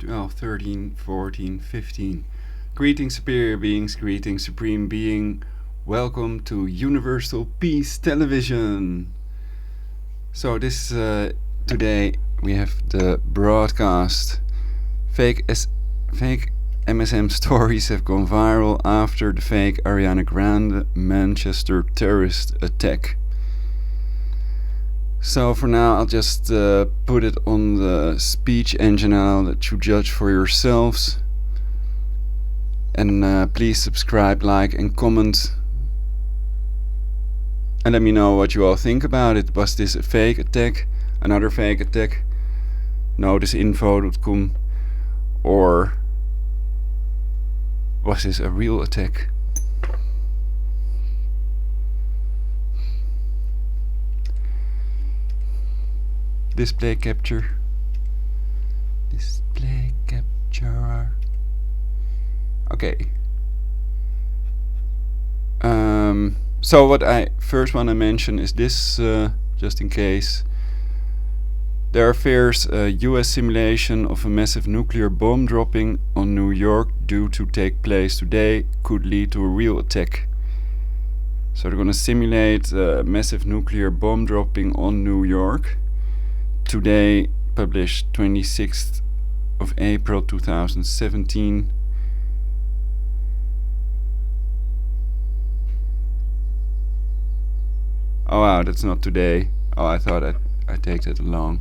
12, 13, 14, 15. Greetings, superior beings, greetings, supreme being. Welcome to Universal Peace Television. So this today we have the broadcast. Fake MSM stories have gone viral after the fake Ariana Grande Manchester terrorist attack. So for now I'll just put it on the speech engine now that you judge for yourselves. And please subscribe, like and comment. And let me know what you all think about it. Was this a fake attack? Another fake attack? Noticeinfo.com? Or was this a real attack? Display capture. Display capture. Okay. So what I first want to mention is this, just in case. There are fears a US simulation of a massive nuclear bomb dropping on New York due to take place today could lead to a real attack. So they're going to simulate a massive nuclear bomb dropping on New York. Today, published 26th of April 2017. Oh wow, that's not today. Oh, I thought I'd take that along.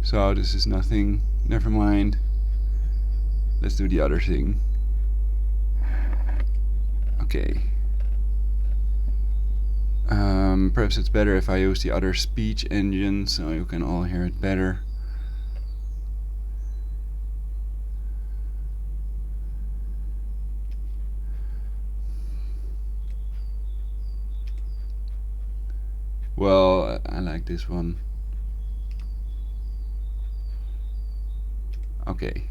So this is nothing. Never mind. Let's do the other thing. Okay. Perhaps it's better if I use the other speech engine so you can all hear it better. Well, I like this one. Okay.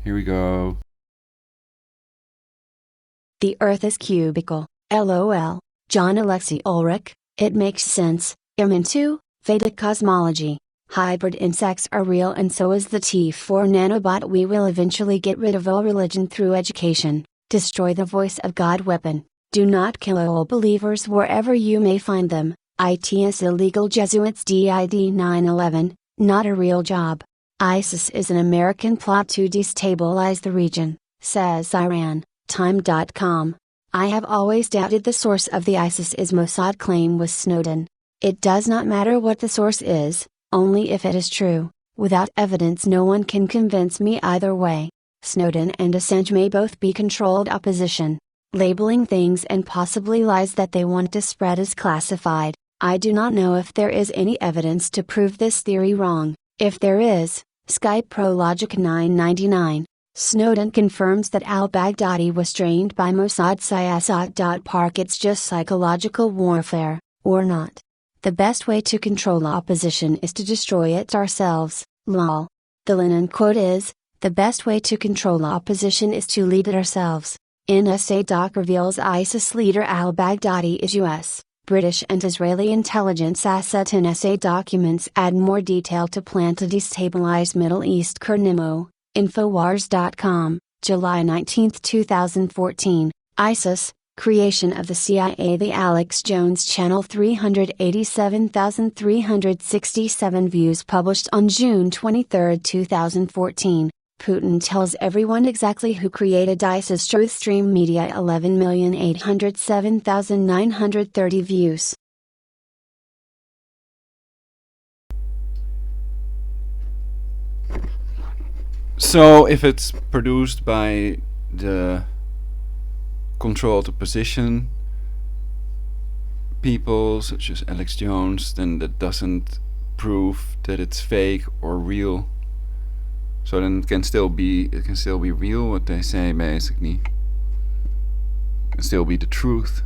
Here we go. The Earth is cubical, LOL. John Alexei Ulrich, it makes sense. Irmin 2, Vedic cosmology. Hybrid insects are real and so is the T4 nanobot. We will eventually get rid of all religion through education. Destroy the voice of God weapon. Do not kill all believers wherever you may find them. ITS illegal Jesuits DID 9/11, not a real job. ISIS is an American plot to destabilize the region, says Iran, Time.com. I have always doubted the source of the ISIS is Mossad claim was Snowden. It does not matter what the source is, only if it is true. Without evidence no one can convince me either way. Snowden and Assange may both be controlled opposition. Labeling things and possibly lies that they want to spread as classified. I do not know if there is any evidence to prove this theory wrong. If there is, Skype ProLogic 999. Snowden confirms that al-Baghdadi was trained by Mossad Siyasat. Park. It's just psychological warfare, or not. The best way to control opposition is to destroy it ourselves, lol. The Lenin quote is, the best way to control opposition is to lead it ourselves. NSA doc reveals ISIS leader al-Baghdadi is US, British and Israeli intelligence asset. NSA documents add more detail to plan to destabilize Middle East. Kernimo. Infowars.com, July 19, 2014, ISIS, creation of the CIA. The Alex Jones channel 387,367 views published on June 23, 2014. Putin tells everyone exactly who created ISIS. Truthstream Media 11,807,930 views. So if it's produced by the controlled opposition people such as Alex Jones, then that doesn't prove that it's fake or real. So then it can still be real what they say, basically. It can still be the truth.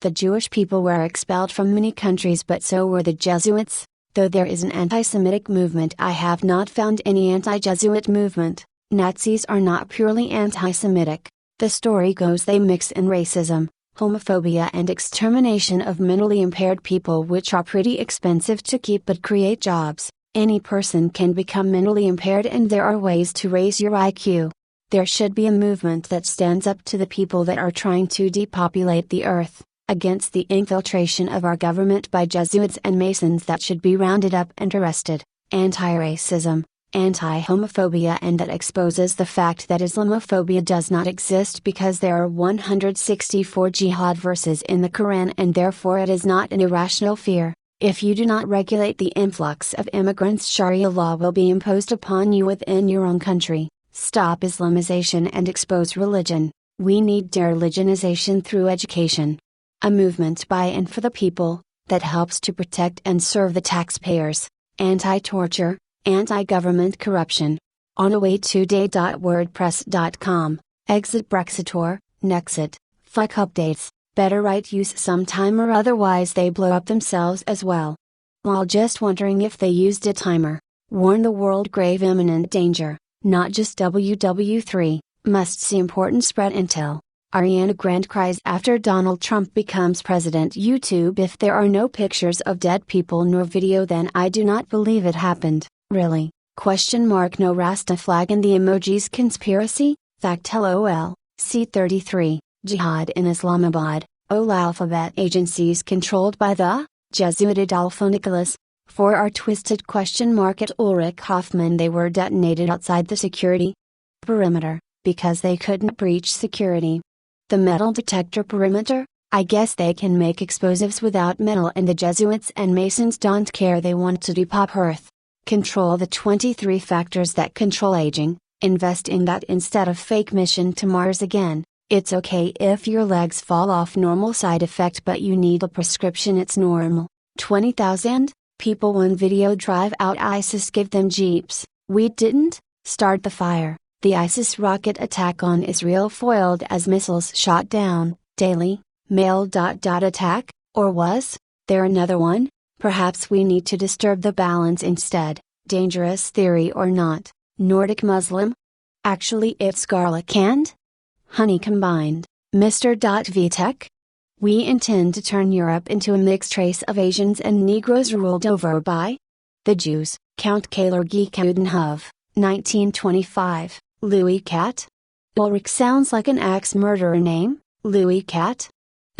The Jewish people were expelled from many countries, but so were the Jesuits. Though there is an anti-Semitic movement, I have not found any anti-Jesuit movement. Nazis are not purely anti-Semitic. The story goes they mix in racism, homophobia and extermination of mentally impaired people, which are pretty expensive to keep but create jobs. Any person can become mentally impaired and there are ways to raise your IQ. There should be a movement that stands up to the people that are trying to depopulate the earth, against the infiltration of our government by Jesuits and Masons that should be rounded up and arrested, anti-racism, anti-homophobia, and that exposes the fact that Islamophobia does not exist because there are 164 jihad verses in the Quran and therefore it is not an irrational fear. If you do not regulate the influx of immigrants, Sharia law will be imposed upon you within your own country. Stop Islamization and expose religion. We need de-religionization through education. A movement by and for the people, that helps to protect and serve the taxpayers. Anti-torture, anti-government corruption. onawaytoday.wordpress.com. Exit Brexitor, Nexit, fuck updates. Better right use sometime or otherwise they blow up themselves as well. While just wondering if they used a timer. Warn the world grave imminent danger, not just WW3, must see important spread intel. Ariana Grande cries after Donald Trump becomes president. YouTube: if there are no pictures of dead people nor video then I do not believe it happened, really? No Rasta flag in the emojis conspiracy? Fact LOL. C33. Jihad in Islamabad, all alphabet agencies controlled by the Jesuit Adolfo Nicolas. 4 are twisted? At Ulrich Kaufman. They were detonated outside the security perimeter, because they couldn't breach security. The metal detector perimeter? I guess they can make explosives without metal and the Jesuits and Masons don't care. They want to depop Earth. Control the 23 factors that control aging, invest in that instead of fake mission to Mars again. It's okay if your legs fall off, normal side effect, but you need a prescription. It's normal. 20,000 people. One video drive out ISIS, give them jeeps. We didn't start the fire. The ISIS rocket attack on Israel foiled as missiles shot down. Daily Mail. Attack, or was there another one? Perhaps we need to disturb the balance instead. Dangerous theory or not? Nordic Muslim? Actually it's garlic and honey combined. Mr. VTech? We intend to turn Europe into a mixed race of Asians and Negroes ruled over by the Jews. Count Georgi Koudenhove, 1925. Louis Cat? Ulrich sounds like an axe murderer name. Louis Cat?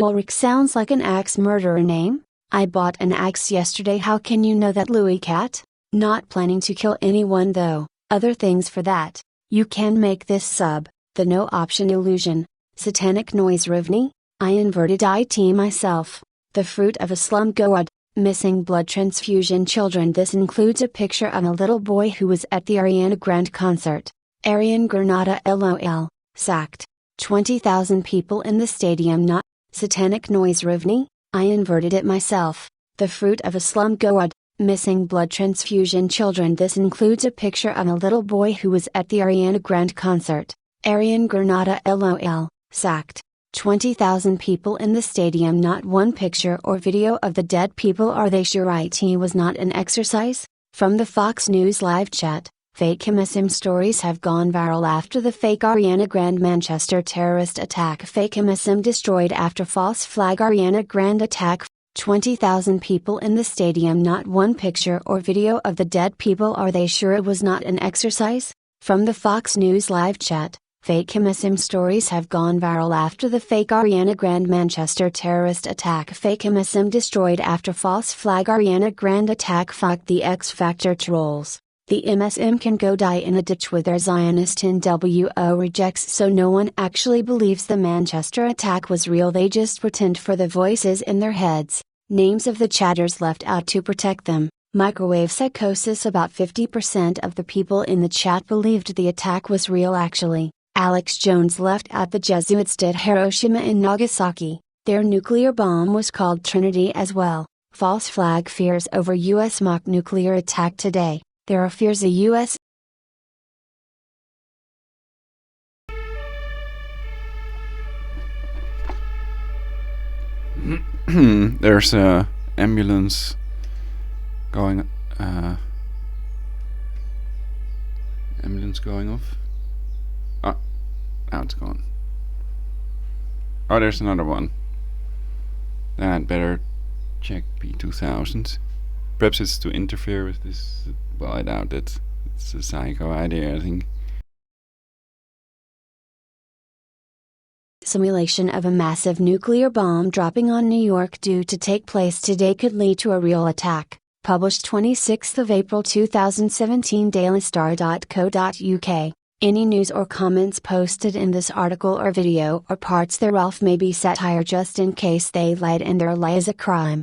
Ulrich sounds like an axe murderer name. I bought an axe yesterday. How can you know that, Louis Cat? Not planning to kill anyone though. Other things for that. You can make this sub. The no option illusion. Satanic noise Rivni? I inverted IT myself. The fruit of a slum god. Missing blood transfusion children. This includes a picture of a little boy who was at the Ariana Grande concert. Ariana Grande LOL. Sacked. 20,000 people in the stadium. Not satanic noise Rivni? I inverted it myself. The fruit of a slum god. Missing blood transfusion children. This includes a picture of a little boy who was at the Ariana Grande concert. Ariana Grande LOL, sacked. 20,000 people in the stadium. Not one picture or video of the dead people. Are they sure IT was not an exercise? From the Fox News live chat, fake MSM stories have gone viral after the fake Ariana Grande Manchester terrorist attack. Fake MSM destroyed after false flag Ariana Grande attack. 20,000 people in the stadium. Not one picture or video of the dead people. Are they sure it was not an exercise? From the Fox News live chat, fake MSM stories have gone viral after the fake Ariana Grande Manchester terrorist attack. Fake MSM destroyed after false flag Ariana Grande attack. Fuck the X Factor trolls. The MSM can go die in a ditch with their Zionist NWO rejects, so no one actually believes the Manchester attack was real. They just pretend for the voices in their heads. Names of the chatters left out to protect them. Microwave psychosis. About 50% of the people in the chat believed the attack was real. Actually, Alex Jones left out the Jesuits did Hiroshima and Nagasaki. Their nuclear bomb was called Trinity as well. False flag fears over U.S. mock nuclear attack today. There are fears a U.S. There's a ambulance going off. Ah, now it's gone. Oh, there's another one. I'd better check P2000. Perhaps it's to interfere with this. Well, I doubt it. It's a psycho idea, I think. Simulation of a massive nuclear bomb dropping on New York due to take place today could lead to a real attack. Published 26th of April 2017, dailystar.co.uk. Any news or comments posted in this article or video or parts thereof may be satire just in case they lied and their lie is a crime.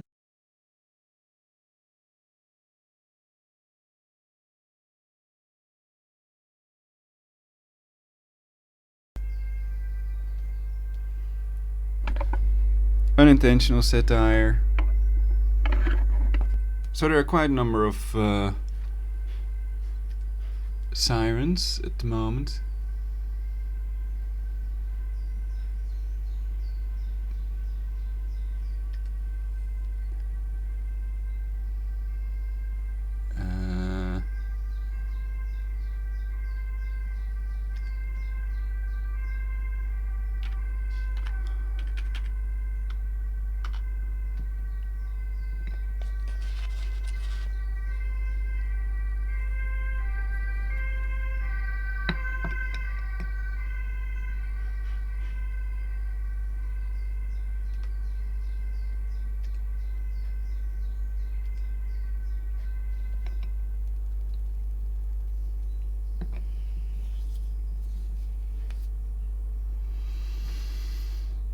Unintentional satire. So there are quite a number of sirens at the moment.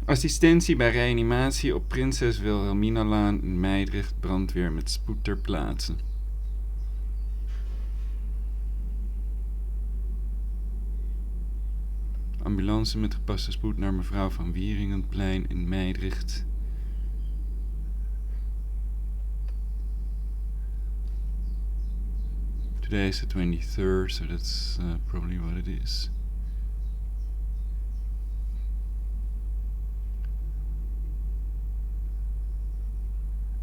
Assistentie bij reanimatie op Prinses Wilhelminalaan in Mijdrecht, brandweer met spoed ter plaatse. Ambulance met gepaste spoed naar mevrouw van Wieringenplein in Mijdrecht. Today is the 23rd, so that's probably what it is.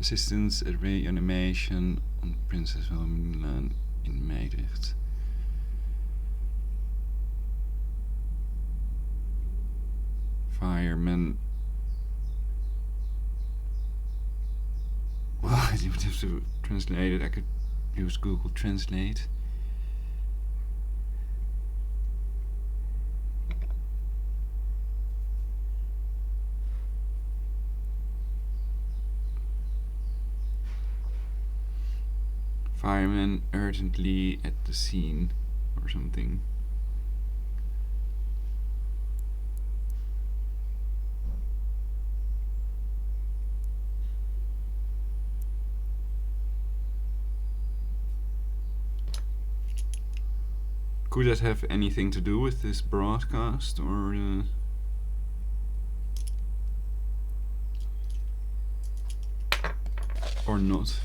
Assistance at reanimation on Princess Wilhelminalaan in Mijdrecht. Firemen. Well, I would have to translate it. I could use Google Translate. Firemen urgently at the scene or something. Could that have anything to do with this broadcast or not?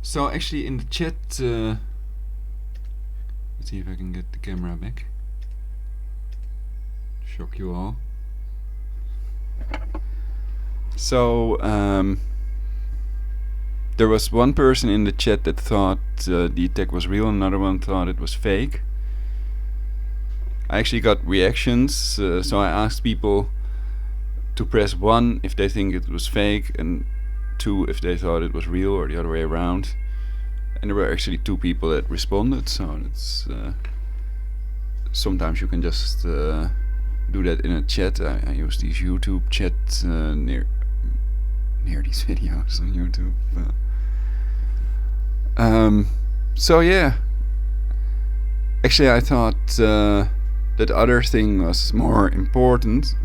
So actually in the chat, let's see if I can get the camera back. Shock you all. So there was one person in the chat that thought the attack was real, another one thought it was fake. I actually got reactions, so I asked people to press 1 if they think it was fake and 2 if they thought it was real, or the other way around. And there were actually 2 people that responded, so it's sometimes you can just do that in a chat. I use these YouTube chats near these videos on YouTube. So yeah, actually I thought that other thing was more important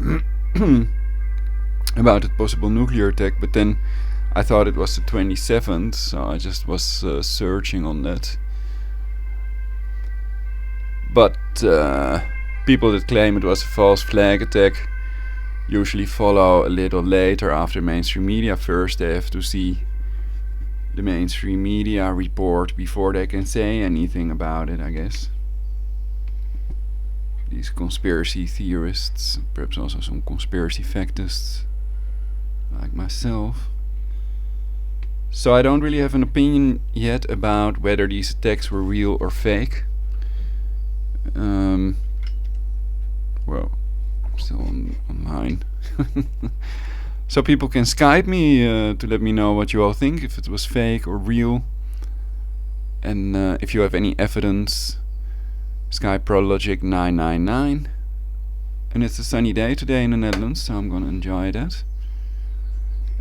about the possible nuclear attack, but then I thought it was the 27th, so I just was searching on that. But people that claim it was a false flag attack usually follow a little later after mainstream media. First they have to see the mainstream media report before they can say anything about it, I guess. These conspiracy theorists, perhaps also some conspiracy factists like myself. So I don't really have an opinion yet about whether these attacks were real or fake. Well, still online. So people can Skype me to let me know what you all think, if it was fake or real. And if you have any evidence, Skype Prologic999. And it's a sunny day today in the Netherlands, so I'm gonna enjoy that.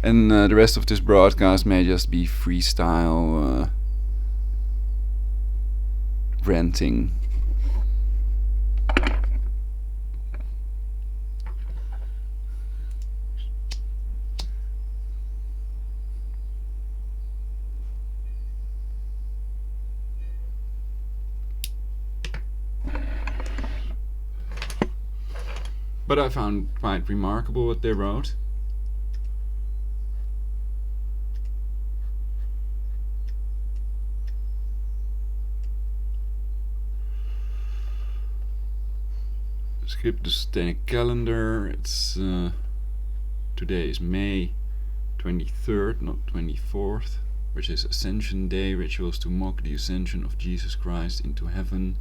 And the rest of this broadcast may just be freestyle ranting. But I found quite remarkable what they wrote. Skip the satanic calendar. It's today is May 23rd, not 24th, which is Ascension Day, rituals to mock the ascension of Jesus Christ into heaven.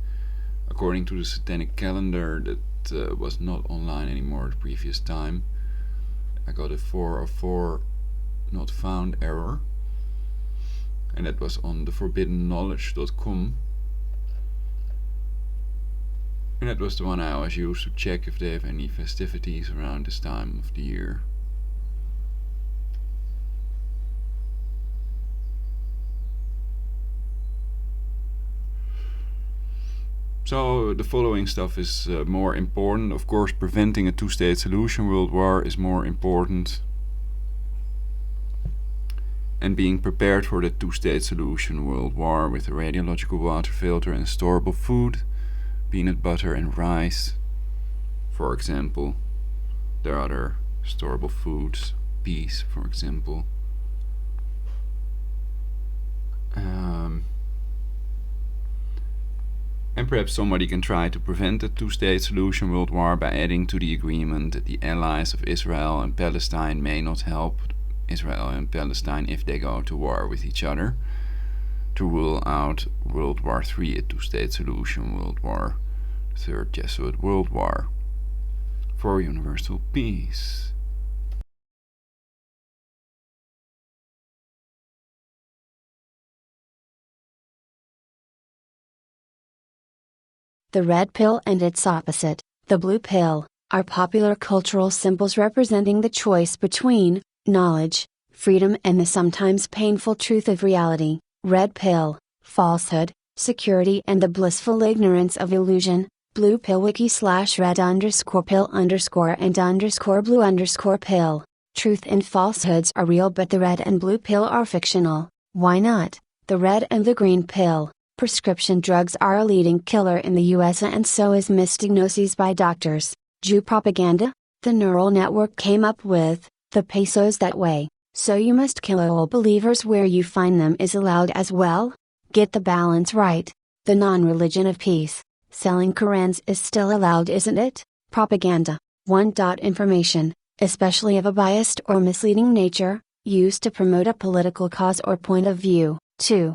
According to the satanic calendar, that was not online anymore the previous time. I got a 404 not found error, and that was on the forbiddenknowledge.com. And that was the one I always use to check if they have any festivities around this time of the year. So the following stuff is more important. Of course, preventing a two-state solution world war is more important. And being prepared for the two-state solution world war with a radiological water filter and storable food, peanut butter and rice, for example. There are other storable foods, peas, for example. And perhaps somebody can try to prevent a two-state solution world war by adding to the agreement that the allies of Israel and Palestine may not help Israel and Palestine if they go to war with each other, to rule out World War III, a two-state solution world war, Third Jesuit World War, for universal peace. The red pill and its opposite, the blue pill, are popular cultural symbols representing the choice between knowledge, freedom, and the sometimes painful truth of reality. Red pill, falsehood, security, and the blissful ignorance of illusion. Blue pill wiki /red_pill_and_blue_pill. Truth and falsehoods are real, but the red and blue pill are fictional. Why not? The red and the green pill. Prescription drugs are a leading killer in the US, and so is misdiagnosis by doctors. Jew propaganda? The neural network came up with the pesos that way. So you must kill all believers where you find them is allowed as well? Get the balance right. The non-religion of peace. Selling Korans is still allowed, isn't it? Propaganda. 1. Information, especially of a biased or misleading nature, used to promote a political cause or point of view. 2.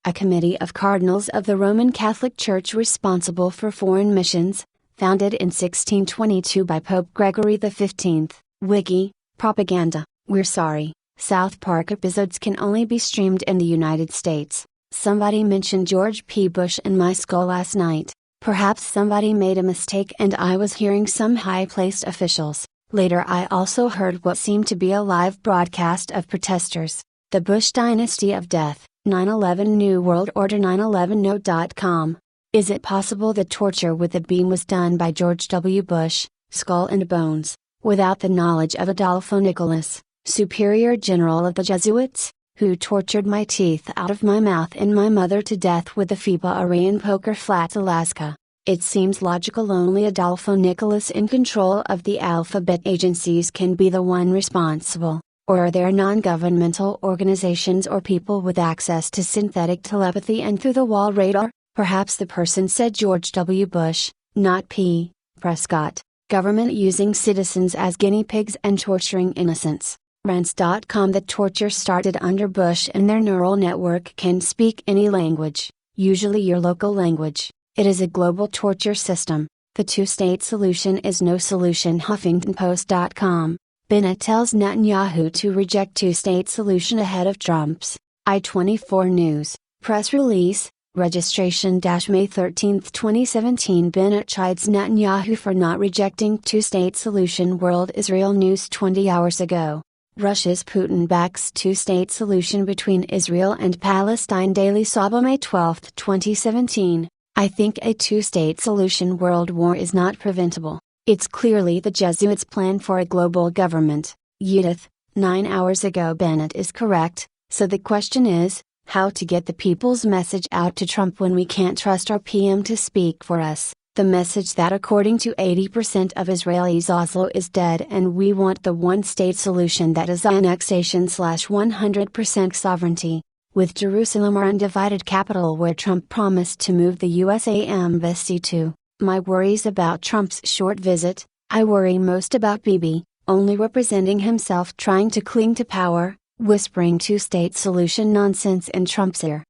A committee of cardinals of the Roman Catholic Church responsible for foreign missions, founded in 1622 by Pope Gregory XV. Wiki, propaganda. We're sorry, South Park episodes can only be streamed in the United States. Somebody mentioned George P. Bush in my skull last night. Perhaps somebody made a mistake and I was hearing some high-placed officials. Later I also heard what seemed to be a live broadcast of protesters. The Bush Dynasty of Death. 9/11 New World Order 911no.com. Is it possible the torture with a beam was done by George W. Bush, Skull and Bones, without the knowledge of Adolfo Nicolas, Superior General of the Jesuits, who tortured my teeth out of my mouth and my mother to death with the FIBA array in Poker Flats, Alaska? It seems logical only Adolfo Nicolas in control of the alphabet agencies can be the one responsible. Or are there non-governmental organizations or people with access to synthetic telepathy and through-the-wall radar? Perhaps the person said George W. Bush, not P. Prescott. Government using citizens as guinea pigs and torturing innocents. Rents.com. The torture started under Bush, and their neural network can speak any language, usually your local language. It is a global torture system. The two-state solution is no solution. HuffingtonPost.com. Bennett tells Netanyahu to reject two-state solution ahead of Trump's I-24 News. Press release, registration-May 13, 2017. Bennett chides Netanyahu for not rejecting two-state solution. World Israel News 20 hours ago. Russia's Putin backs two-state solution between Israel and Palestine. Daily Saba May 12, 2017. I think a two-state solution world war is not preventable. It's clearly the Jesuits' plan for a global government. Yudith, 9 hours ago. Bennett is correct, so the question is, how to get the people's message out to Trump when we can't trust our PM to speak for us. The message that according to 80% of Israelis Oslo is dead and we want the one-state solution that is annexation/100% sovereignty, with Jerusalem our undivided capital where Trump promised to move the USA embassy to. My worries about Trump's short visit, I worry most about Bibi, only representing himself trying to cling to power, whispering two-state solution nonsense in Trump's ear.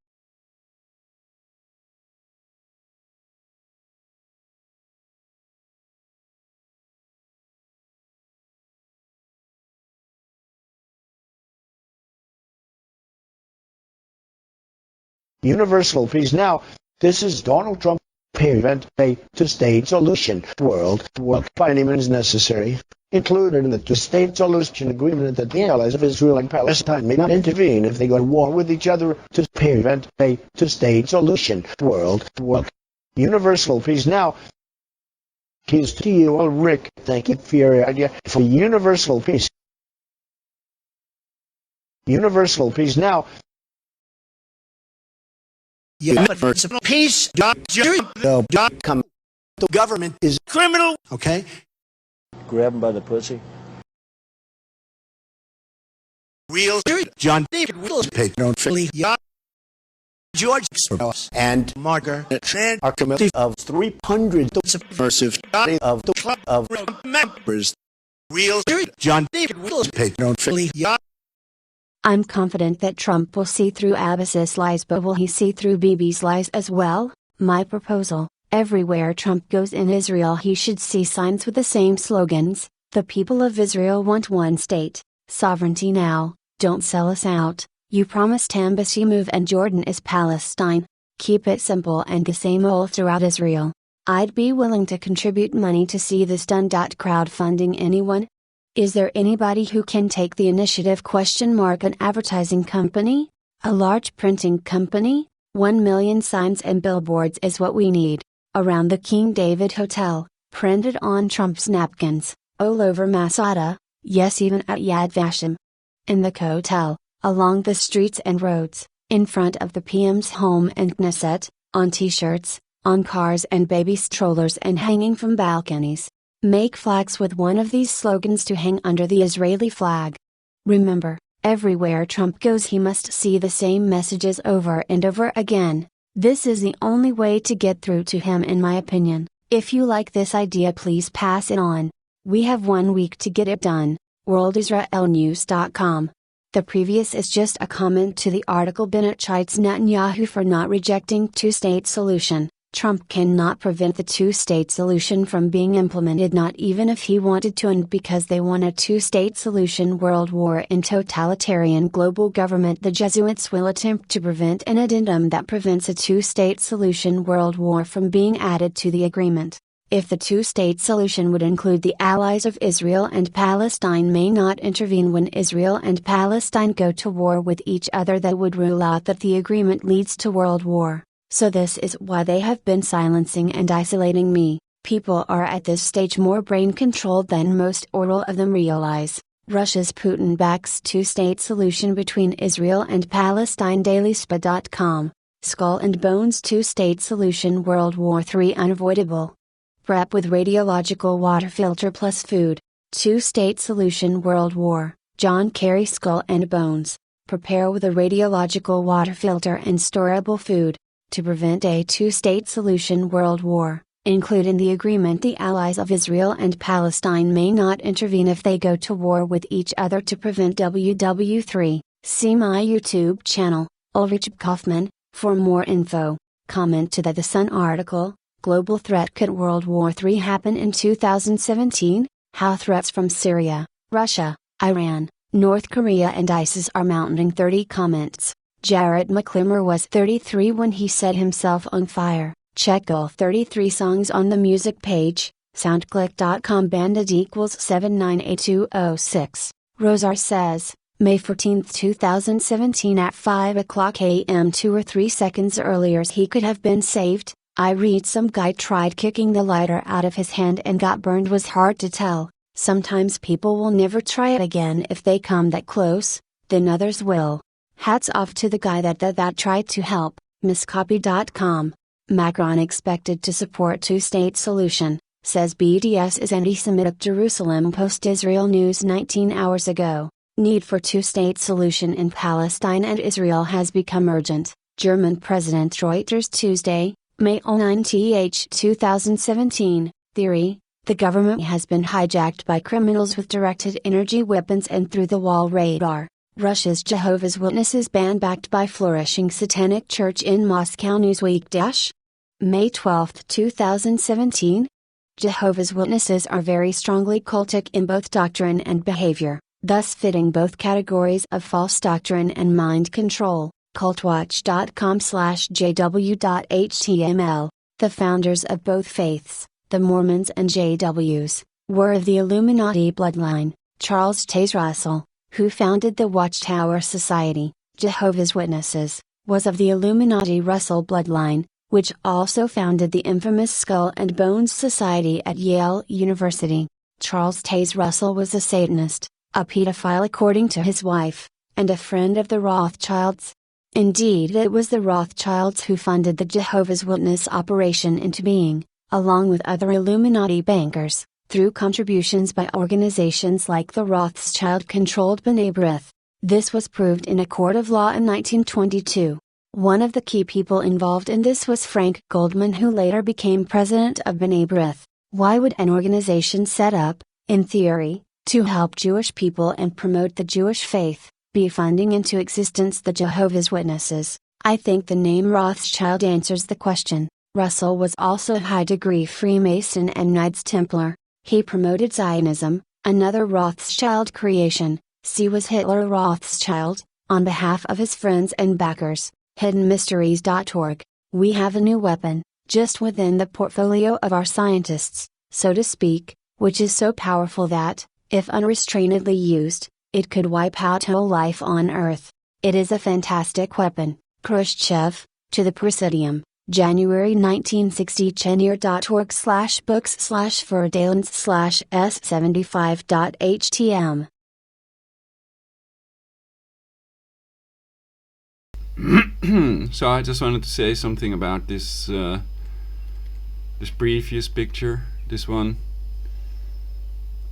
Universal peace now. This is Donald Trump. Prevent a two-state solution. World war by any means necessary. Included in the two-state solution agreement that the allies of Israel and Palestine may not intervene if they go to war with each other to prevent a two-state solution. World war. Universal peace now. Keys to you, Rick. Thank you for your idea for universal peace. Universal peace now. Universal peace. Come. The government is criminal. Okay. Grab him by the pussy. Real John David Wills paid no Philly George Soros and Margaret are committee of 300 subversive of the club of members. Real John David Wills paid no Philly. I'm confident that Trump will see through Abbas's lies, but will he see through Bibi's lies as well? My proposal: everywhere Trump goes in Israel he should see signs with the same slogans. The people of Israel want one state, sovereignty now, don't sell us out, you promised embassy move and Jordan is Palestine. Keep it simple and the same all throughout Israel. I'd be willing to contribute money to see this done. Crowdfunding anyone? Is there anybody who can take the initiative? An advertising company? A large printing company? 1 million signs and billboards is what we need. Around the King David Hotel, printed on Trump's napkins, all over Masada, yes, even at Yad Vashem. In the hotel, along the streets and roads, in front of the PM's home and Knesset, on t-shirts, on cars and baby strollers and hanging from balconies. Make flags with one of these slogans to hang under the Israeli flag. Remember, everywhere Trump goes he must see the same messages over and over again. This is the only way to get through to him in my opinion. If you like this idea please pass it on. We have 1 week to get it done. WorldIsraelNews.com. The previous is just a comment to the article. Bennett chides Netanyahu for not rejecting two-state solution. Trump cannot prevent the two-state solution from being implemented, not even if he wanted to, and because they want a two-state solution world war in totalitarian global government, the Jesuits will attempt to prevent an addendum that prevents a two-state solution world war from being added to the agreement. If the two-state solution would include the allies of Israel and Palestine may not intervene when Israel and Palestine go to war with each other, that would rule out that the agreement leads to world war. So this is why they have been silencing and isolating me. People are at this stage more brain controlled than most or all of them realize. Russia's Putin backs two-state solution between Israel and Palestine. DailySpa.com. Skull and Bones two-state solution World War III unavoidable. Prep with radiological water filter plus food. Two-state solution World War. John Kerry Skull and Bones. Prepare with a radiological water filter and storable food. To prevent a two-state solution world war, including the agreement the allies of Israel and Palestine may not intervene if they go to war with each other to prevent WW3. See my YouTube channel, Ulrich Kaufman, for more info. Comment to the Sun article, Global Threat Could World War III Happen in 2017? How threats from Syria, Russia, Iran, North Korea and ISIS are mounting. 30 comments. Jarrett McClimmer was 33 when he set himself on fire. Check all 33 songs on the music page, soundclick.com. Bandit equals 798206. Rosar says, May 14, 2017 at 5 o'clock am 2 or 3 seconds earlier he could have been saved. I read some guy tried kicking the lighter out of his hand and got burned. Was hard to tell. Sometimes people will never try it again if they come that close, then others will. Hats off to the guy that tried to help. Miscopy.com. Macron expected to support two-state solution, says BDS is anti-Semitic. Jerusalem Post. Israel News 19 hours ago. Need for two-state solution in Palestine and Israel has become urgent. German President. Reuters Tuesday, May 9, 2017. Theory: the government has been hijacked by criminals with directed energy weapons and through-the-wall radar. Russia's Jehovah's Witnesses ban backed by flourishing satanic church in Moscow. Newsweek. May 12, 2017. Jehovah's Witnesses are very strongly cultic in both doctrine and behavior, thus fitting both categories of false doctrine and mind control. Cultwatch.com/jw.html. The founders of both faiths, the Mormons and JWs, were of the Illuminati bloodline. Charles Taze Russell, who founded the Watchtower Society, Jehovah's Witnesses, was of the Illuminati Russell bloodline, which also founded the infamous Skull and Bones Society at Yale University. Charles Taze Russell was a Satanist, a pedophile according to his wife, and a friend of the Rothschilds. Indeed, it was the Rothschilds who funded the Jehovah's Witness operation into being, along with other Illuminati bankers, through contributions by organizations like the Rothschild-controlled B'nai B'rith. This was proved in a court of law in 1922. One of the key people involved in this was Frank Goldman, who later became president of B'nai B'rith. Why would an organization set up, in theory, to help Jewish people and promote the Jewish faith, be funding into existence the Jehovah's Witnesses? I think the name Rothschild answers the question. Russell was also a high-degree Freemason and Knights Templar. He promoted Zionism, another Rothschild creation. C was Hitler Rothschild, on behalf of his friends and backers. HiddenMysteries.org. We have a new weapon, just within the portfolio of our scientists, so to speak, which is so powerful that, if unrestrainedly used, it could wipe out whole life on Earth. It is a fantastic weapon. Khrushchev, to the Presidium, January 1960. Chenir.org/books/Verdalens/s75.htm. So I just wanted to say something about this this previous picture, this one.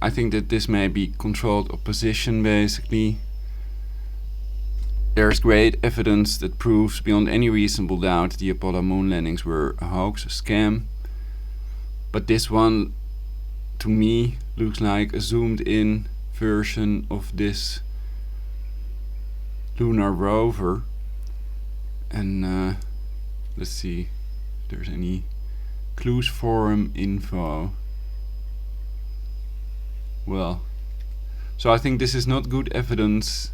I think that this may be controlled opposition basically. There's great evidence that proves beyond any reasonable doubt the Apollo moon landings were a hoax, a scam. But this one, to me, looks like a zoomed in version of this lunar rover. And let's see if there's any clues forum info. Well, so I think this is not good evidence.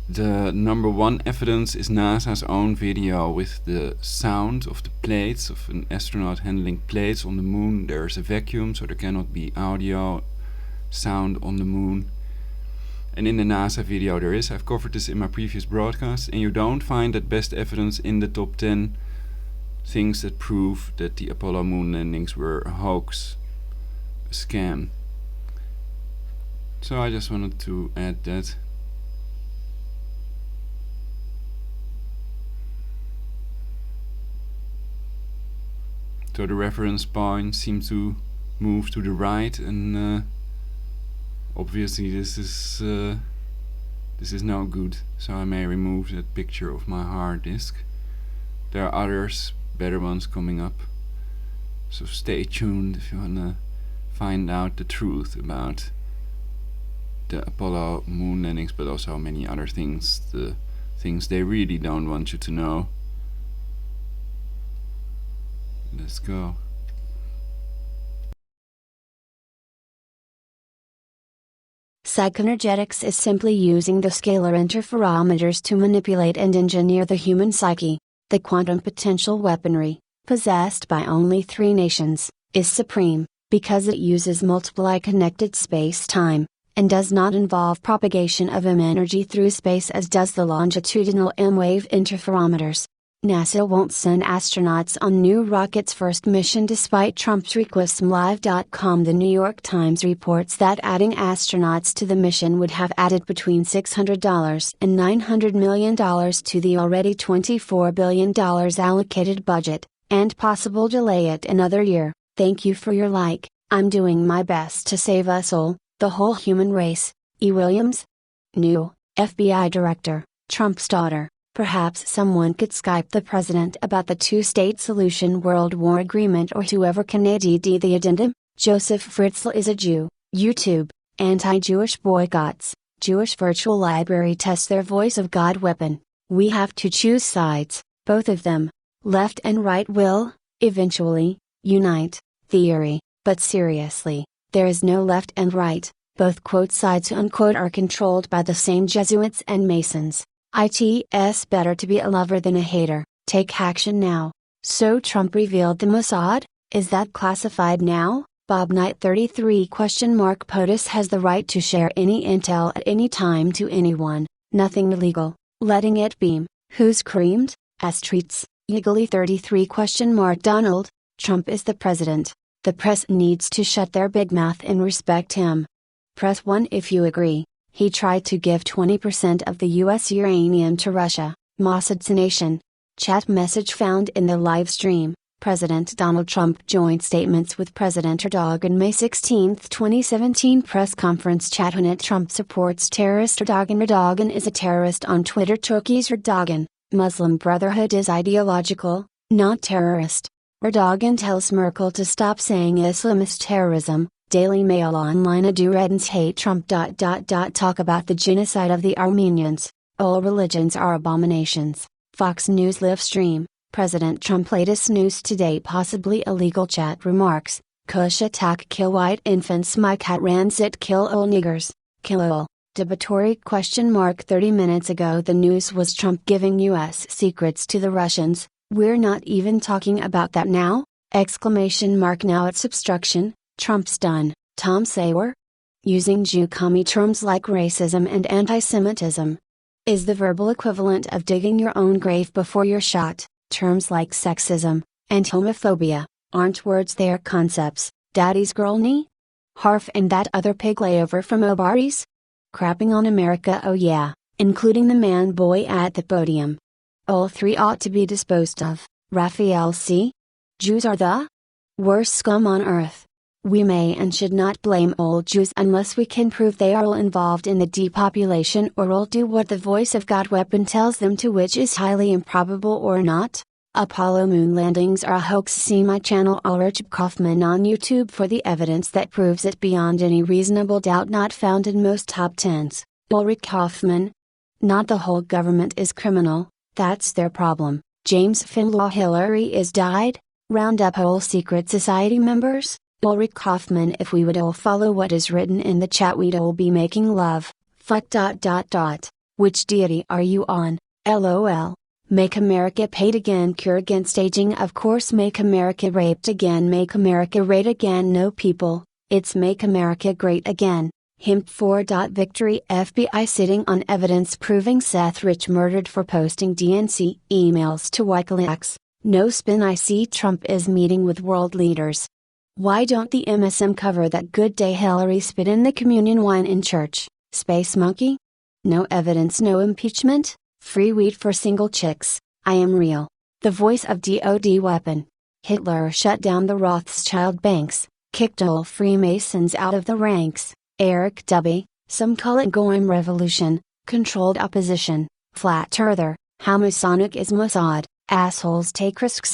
The number one evidence is NASA's own video with the sound of the plates of an astronaut handling plates on the moon. There's a vacuum, so there cannot be audio sound on the moon. And in the NASA video there is. I've covered this in my previous broadcast, and you don't find that best evidence in the top 10 things that prove that the Apollo moon landings were a hoax, a scam. So I just wanted to add that. So the reference point seems to move to the right, and obviously this is no good, so I may remove that picture of my hard disk. There are others, better ones coming up. So stay tuned if you wanna find out the truth about the Apollo moon landings, but also many other things, the things they really don't want you to know. Let's go. Psychoenergetics is simply using the scalar interferometers to manipulate and engineer the human psyche. The quantum potential weaponry, possessed by only 3 nations, is supreme, because it uses multiply connected space-time, and does not involve propagation of M energy through space as does the longitudinal M-wave interferometers. NASA won't send astronauts on new rocket's first mission despite Trump's request. Live.com. The New York Times reports that adding astronauts to the mission would have added between $600 and $900 million to the already $24 billion allocated budget, and possible delay it another year. Thank you for your like. I'm doing my best to save us all, the whole human race. E. Williams? New FBI Director, Trump's daughter. Perhaps someone could Skype the president about the two-state solution World War agreement, or whoever can add the addendum. Joseph Fritzl is a Jew. YouTube. Anti-Jewish boycotts. Jewish virtual library tests their voice of God weapon. We have to choose sides, both of them. Left and right will, eventually, unite. Theory. But seriously, there is no left and right. Both sides are controlled by the same Jesuits and Masons. It's better to be a lover than a hater. Take action now. So Trump revealed the Mossad? Is that classified now? Bob Knight 33 ? POTUS has the right to share any intel at any time to anyone. Nothing illegal. Letting it beam. Who screamed? Streets. Legally 33 ? Donald Trump is the president. The press needs to shut their big mouth and respect him. Press 1 if you agree. He tried to give 20% of the U.S. uranium to Russia. Mossad's nation. Chat message found in the live stream. President Donald Trump joint statements with President Erdogan May 16, 2017 press conference. Chat on it. Trump supports terrorist Erdogan. Erdogan is a terrorist on Twitter. Turkey's Erdogan. Muslim Brotherhood is ideological, not terrorist. Erdogan tells Merkel to stop saying Islamist terrorism. Daily Mail Online. Adu hate Trump. Talk about the genocide of the Armenians. All religions are abominations. Fox News live stream. President Trump latest news today. Possibly illegal chat remarks. Kush attack kill white infants. My cat rancid kill all niggers. Kill all. Debatory ? 30 minutes ago the news was Trump giving US secrets to the Russians. We're not even talking about that now? ! Now it's obstruction. Trump's done. Tom Sawer? Using Jew commie terms like racism and anti-Semitism is the verbal equivalent of digging your own grave before you're shot. Terms like sexism and homophobia aren't words, they are concepts. Daddy's girl knee? Harf and that other pig layover from Obaris? Crapping on America, oh yeah, including the man boy at the podium. All 3 ought to be disposed of. Raphael C. Jews are the worst scum on earth. We may and should not blame all Jews unless we can prove they are all involved in the depopulation or all do what the voice of God weapon tells them to, which is highly improbable or not. Apollo moon landings are a hoax. See my channel Ulrich Kaufman on YouTube for the evidence that proves it beyond any reasonable doubt, not found in most top 10s. Ulrich Kaufman. Not the whole government is criminal, that's their problem. James Finlaw. Hillary is died? Round up whole secret society members? Ulrich Kaufman. If we would all follow what is written in the chat, we'd all be making love. Fuck. Which deity are you on? LOL. Make America paid again. Cure against aging, of course. Make America raped again. Make America rate again. No people, it's make America great again. Himp 4. Victory. FBI sitting on evidence proving Seth Rich murdered for posting DNC emails to WikiLeaks. No spin. I see Trump is meeting with world leaders. Why don't the MSM cover that good day Hillary spit in the communion wine in church? Space monkey? No evidence, no impeachment? Free weed for single chicks. I am real. The voice of DoD weapon. Hitler shut down the Rothschild banks, kicked all Freemasons out of the ranks. Eric W. Some call it Goyim revolution, controlled opposition, flat earther. How Masonic is Mossad? Assholes take risks.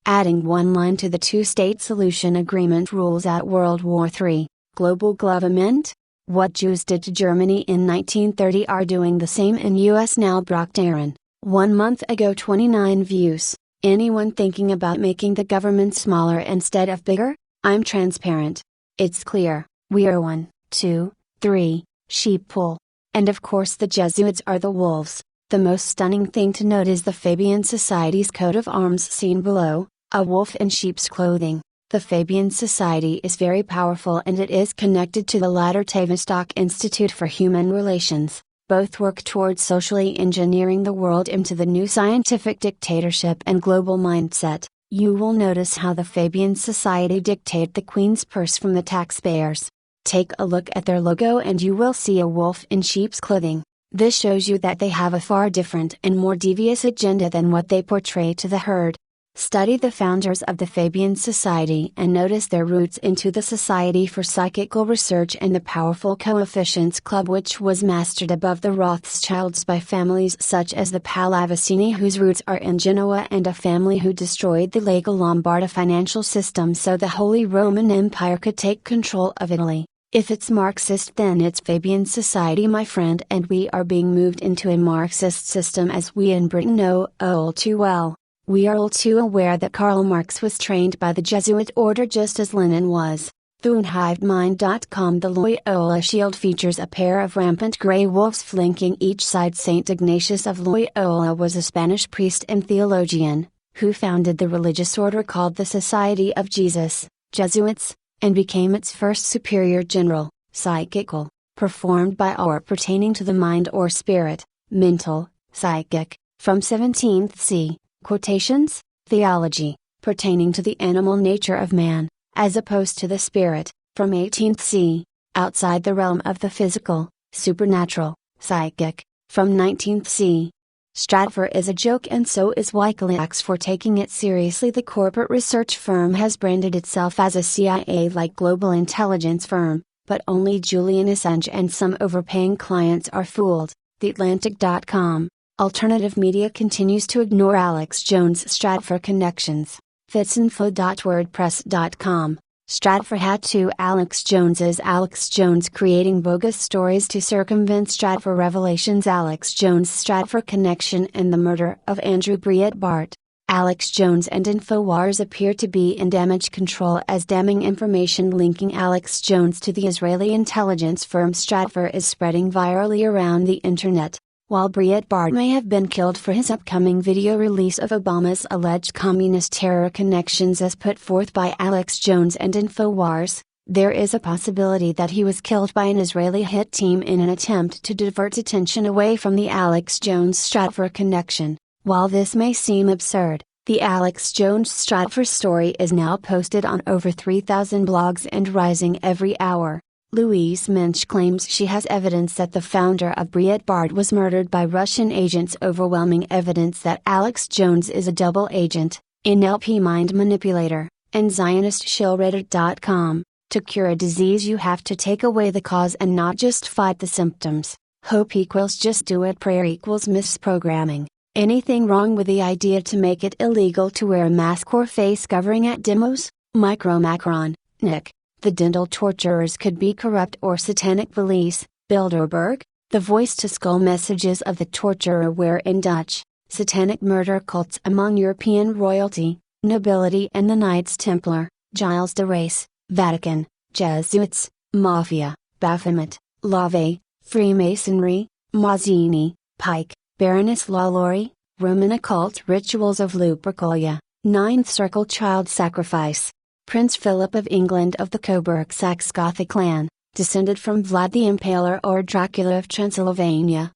adding one line to the two-state solution agreement rules out World War III. Global government? What Jews did to Germany in 1930 are doing the same in US now. Brock Darren. 1 month ago 29 views. Anyone thinking about making the government smaller instead of bigger? I'm transparent. It's clear, we are 1, 2, 3, sheep pool. And of course the Jesuits are the wolves. The most stunning thing to note is the Fabian Society's coat of arms seen below, a wolf in sheep's clothing. The Fabian Society is very powerful and it is connected to the latter Tavistock Institute for Human Relations. Both work towards socially engineering the world into the new scientific dictatorship and global mindset. You will notice how the Fabian Society dictate the Queen's purse from the taxpayers. Take a look at their logo and you will see a wolf in sheep's clothing. This shows you that they have a far different and more devious agenda than what they portray to the herd. Study the founders of the Fabian Society and notice their roots into the Society for Psychical Research and the powerful Coefficients Club, which was mastered above the Rothschilds by families such as the Pallavicini, whose roots are in Genoa, and a family who destroyed the Lega Lombarda financial system so the Holy Roman Empire could take control of Italy. If it's Marxist, then it's Fabian Society, my friend, and we are being moved into a Marxist system, as we in Britain know all too well. We are all too aware that Karl Marx was trained by the Jesuit order just as Lenin was. Through HiveMind.com, the Loyola shield features a pair of rampant grey wolves flanking each side. Saint Ignatius of Loyola was a Spanish priest and theologian, who founded the religious order called the Society of Jesus, Jesuits, and became its first superior general, psychical, performed by or pertaining to the mind or spirit, mental, psychic, from 17th c. Quotations, theology, pertaining to the animal nature of man, as opposed to the spirit, from 18th c. outside the realm of the physical, supernatural, psychic, from 19th c. Stratfor is a joke and so is WikiLeaks for taking it seriously. The corporate research firm has branded itself as a CIA-like global intelligence firm, but only Julian Assange and some overpaying clients are fooled. TheAtlantic.com. Alternative media continues to ignore Alex Jones' Stratfor connections. Fitsinfo.wordpress.com. Stratfor had two Alex Joneses. Alex Jones creating bogus stories to circumvent Stratfor revelations. Alex Jones' Stratfor connection and the murder of Andrew Breitbart. Alex Jones and InfoWars appear to be in damage control, as damning information linking Alex Jones to the Israeli intelligence firm Stratfor is spreading virally around the internet. While Breitbart may have been killed for his upcoming video release of Obama's alleged communist terror connections as put forth by Alex Jones and InfoWars, there is a possibility that he was killed by an Israeli hit team in an attempt to divert attention away from the Alex Jones Stratfor connection. While this may seem absurd, the Alex Jones Stratfor story is now posted on over 3,000 blogs and rising every hour. Louise Mensch claims she has evidence that the founder of Breitbart was murdered by Russian agents. Overwhelming evidence that Alex Jones is a double agent, NLP mind manipulator, and Zionist shill. Reddit.com. To cure a disease you have to take away the cause and not just fight the symptoms. Hope equals just do it. Prayer equals misprogramming. Anything wrong with the idea to make it illegal to wear a mask or face covering at demos? Macron, Nick. The dental torturers could be corrupt or satanic police. Bilderberg, the voice to skull messages of the torturer were in Dutch. Satanic murder cults among European royalty, nobility and the Knights Templar. Gilles de Rais, Vatican, Jesuits, Mafia, Baphomet, Lave, Freemasonry, Mazzini, Pike, Baroness Lalaurie, Roman occult rituals of Lupercalia, Ninth Circle child sacrifice. Prince Philip of England of the Coburg Saxe Gothic clan, descended from Vlad the Impaler or Dracula of Transylvania.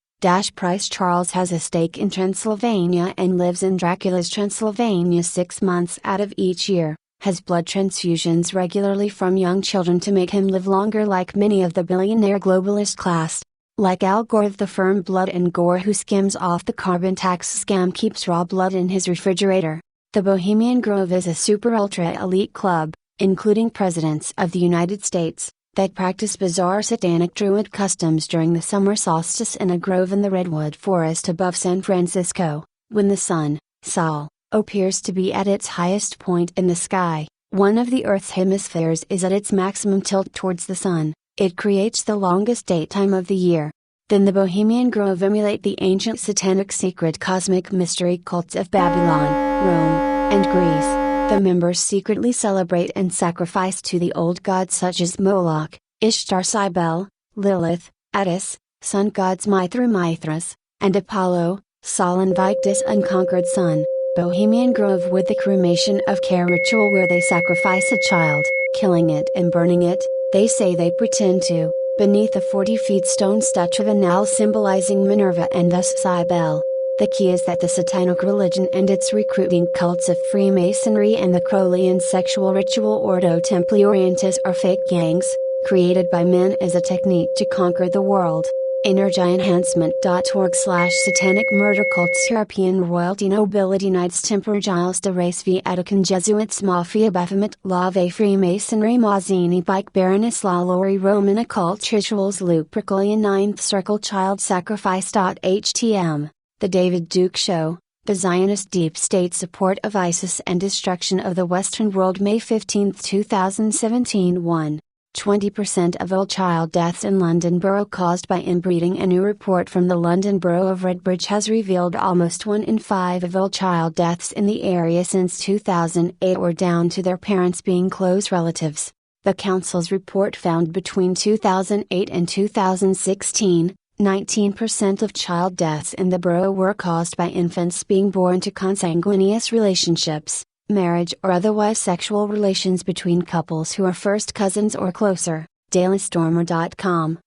Prince Charles has a stake in Transylvania and lives in Dracula's Transylvania 6 months out of each year, has blood transfusions regularly from young children to make him live longer, like many of the billionaire globalist class. Like Al Gore of the firm Blood and Gore, who skims off the carbon tax scam, keeps raw blood in his refrigerator. The Bohemian Grove is a super-ultra-elite club, including presidents of the United States, that practice bizarre satanic druid customs during the summer solstice in a grove in the redwood forest above San Francisco, when the sun, Sol, appears to be at its highest point in the sky. One of the Earth's hemispheres is at its maximum tilt towards the Sun. It creates the longest daytime of the year. Then the Bohemian Grove emulate the ancient satanic secret cosmic mystery cults of Babylon, Rome, and Greece. The members secretly celebrate and sacrifice to the old gods such as Moloch, Ishtar, Cybele, Lilith, Attis, sun gods Mithras, and Apollo, Sol Invictus unconquered sun. Bohemian Grove with the cremation of care ritual where they sacrifice a child, killing it and burning it. They say they pretend to, beneath a 40-feet stone statue of an owl symbolizing Minerva and thus Cybele. The key is that the satanic religion and its recruiting cults of Freemasonry and the Crowleyan sexual ritual Ordo Templi Orientis are fake gangs, created by men as a technique to conquer the world. EnergyEnhancement.org/Satanic Murder Cults European Royalty Nobility Knights Templar Giles de Race Vatican Jesuits Mafia Baphomet Lave Freemasonry Mazzini Bike Baroness La Lori Roman Occult Rituals Lupercalian Ninth Circle Child Sacrifice.htm The David Duke Show, The Zionist Deep State Support of ISIS and Destruction of the Western World May 15, 2017 1. 20% of all child deaths in London Borough caused by inbreeding. A new report from the London Borough of Redbridge has revealed almost 1 in 5 of all child deaths in the area since 2008 were down to their parents being close relatives. The council's report found between 2008 and 2016, 19% of child deaths in the borough were caused by infants being born to consanguineous relationships, marriage or otherwise sexual relations between couples who are first cousins or closer. DailyStormer.com.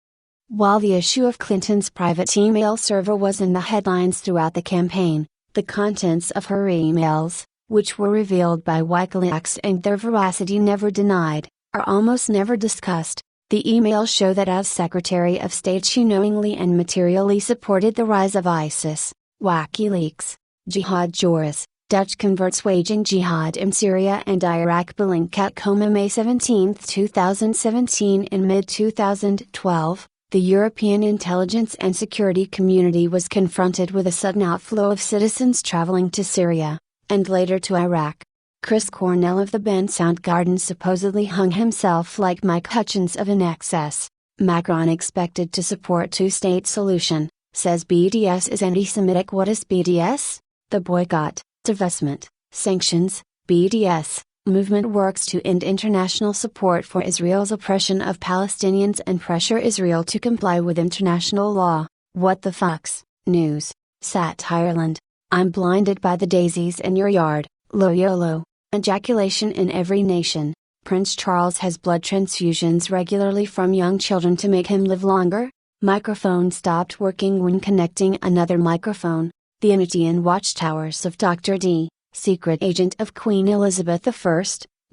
While the issue of Clinton's private email server was in the headlines throughout the campaign, the contents of her emails, which were revealed by WikiLeaks and their veracity never denied, are almost never discussed. The emails show that as Secretary of State she knowingly and materially supported the rise of ISIS. WikiLeaks. Jihad Joris, Dutch converts waging jihad in Syria and Iraq. Bellingcat Coma May 17, 2017. In mid-2012, the European intelligence and security community was confronted with a sudden outflow of citizens traveling to Syria, and later to Iraq. Chris Cornell of the band Soundgarden supposedly hung himself like Mike Hutchins of INXS. Macron expected to support two-state solution, says BDS is anti-Semitic. What is BDS? The boycott, divestment, sanctions, BDS, movement works to end international support for Israel's oppression of Palestinians and pressure Israel to comply with international law. What the Fox, News, Satireland. I'm blinded by the daisies in your yard, Loyolo. Ejaculation in every nation. Prince Charles has blood transfusions regularly from young children to make him live longer. Microphone stopped working when connecting another microphone. The Unitian watchtowers of Dr. D, secret agent of Queen Elizabeth I,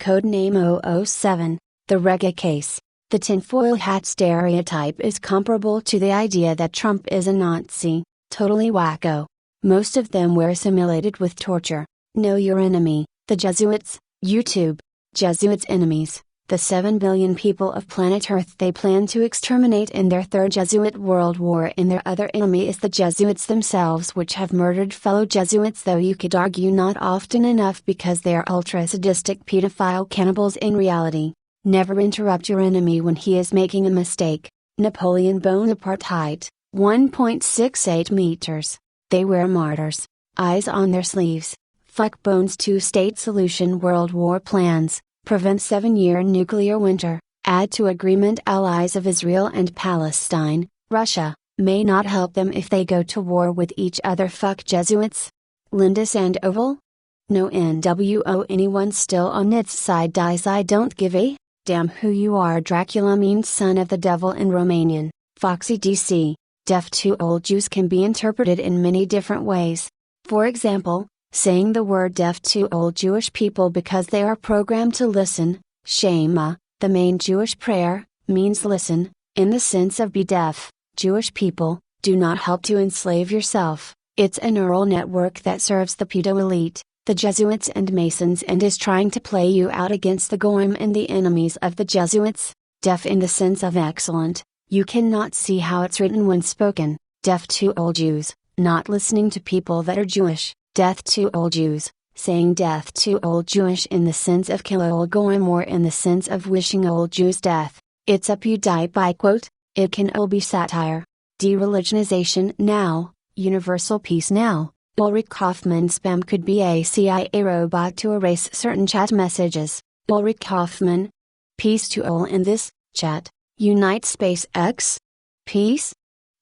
codename 007. The Reggae case. The tinfoil hat stereotype is comparable to the idea that Trump is a Nazi. Totally wacko. Most of them were assimilated with torture. Know your enemy. The Jesuits, YouTube. Jesuits' enemies, the 7 billion people of planet Earth they plan to exterminate in their third Jesuit World War. And their other enemy is the Jesuits themselves, which have murdered fellow Jesuits, though you could argue not often enough because they are ultra-sadistic pedophile cannibals in reality. Never interrupt your enemy when he is making a mistake. Napoleon Bonaparte height, 1.68 meters. They were martyrs. Eyes on their sleeves. Fuck Bones two-state solution. World war plans, prevent 7-year nuclear winter, add to agreement allies of Israel and Palestine. Russia, may not help them if they go to war with each other. Fuck Jesuits. Linda Sandoval? No NWO. Anyone still on its side dies. I don't give a damn who you are. Dracula means son of the devil in Romanian. Foxy DC. Deaf to old Jews can be interpreted in many different ways. For example, saying the word deaf to old Jewish people because they are programmed to listen. Shema, the main Jewish prayer, means listen, in the sense of be deaf. Jewish people, do not help to enslave yourself. It's a neural network that serves the pedo elite, the Jesuits and Masons, and is trying to play you out against the Goyim and the enemies of the Jesuits. Deaf in the sense of excellent, you cannot see how it's written when spoken. Deaf to old Jews, not listening to people that are Jewish. Death to old Jews, saying death to old Jewish in the sense of kill old goyim or in the sense of wishing old Jews death. It's a PewDiePie quote. It can all be satire. De-religionization now, universal peace now. Ulrich Kaufman spam could be a CIA robot to erase certain chat messages. Ulrich Kaufman. Peace to all in this chat. Unite SpaceX. Peace?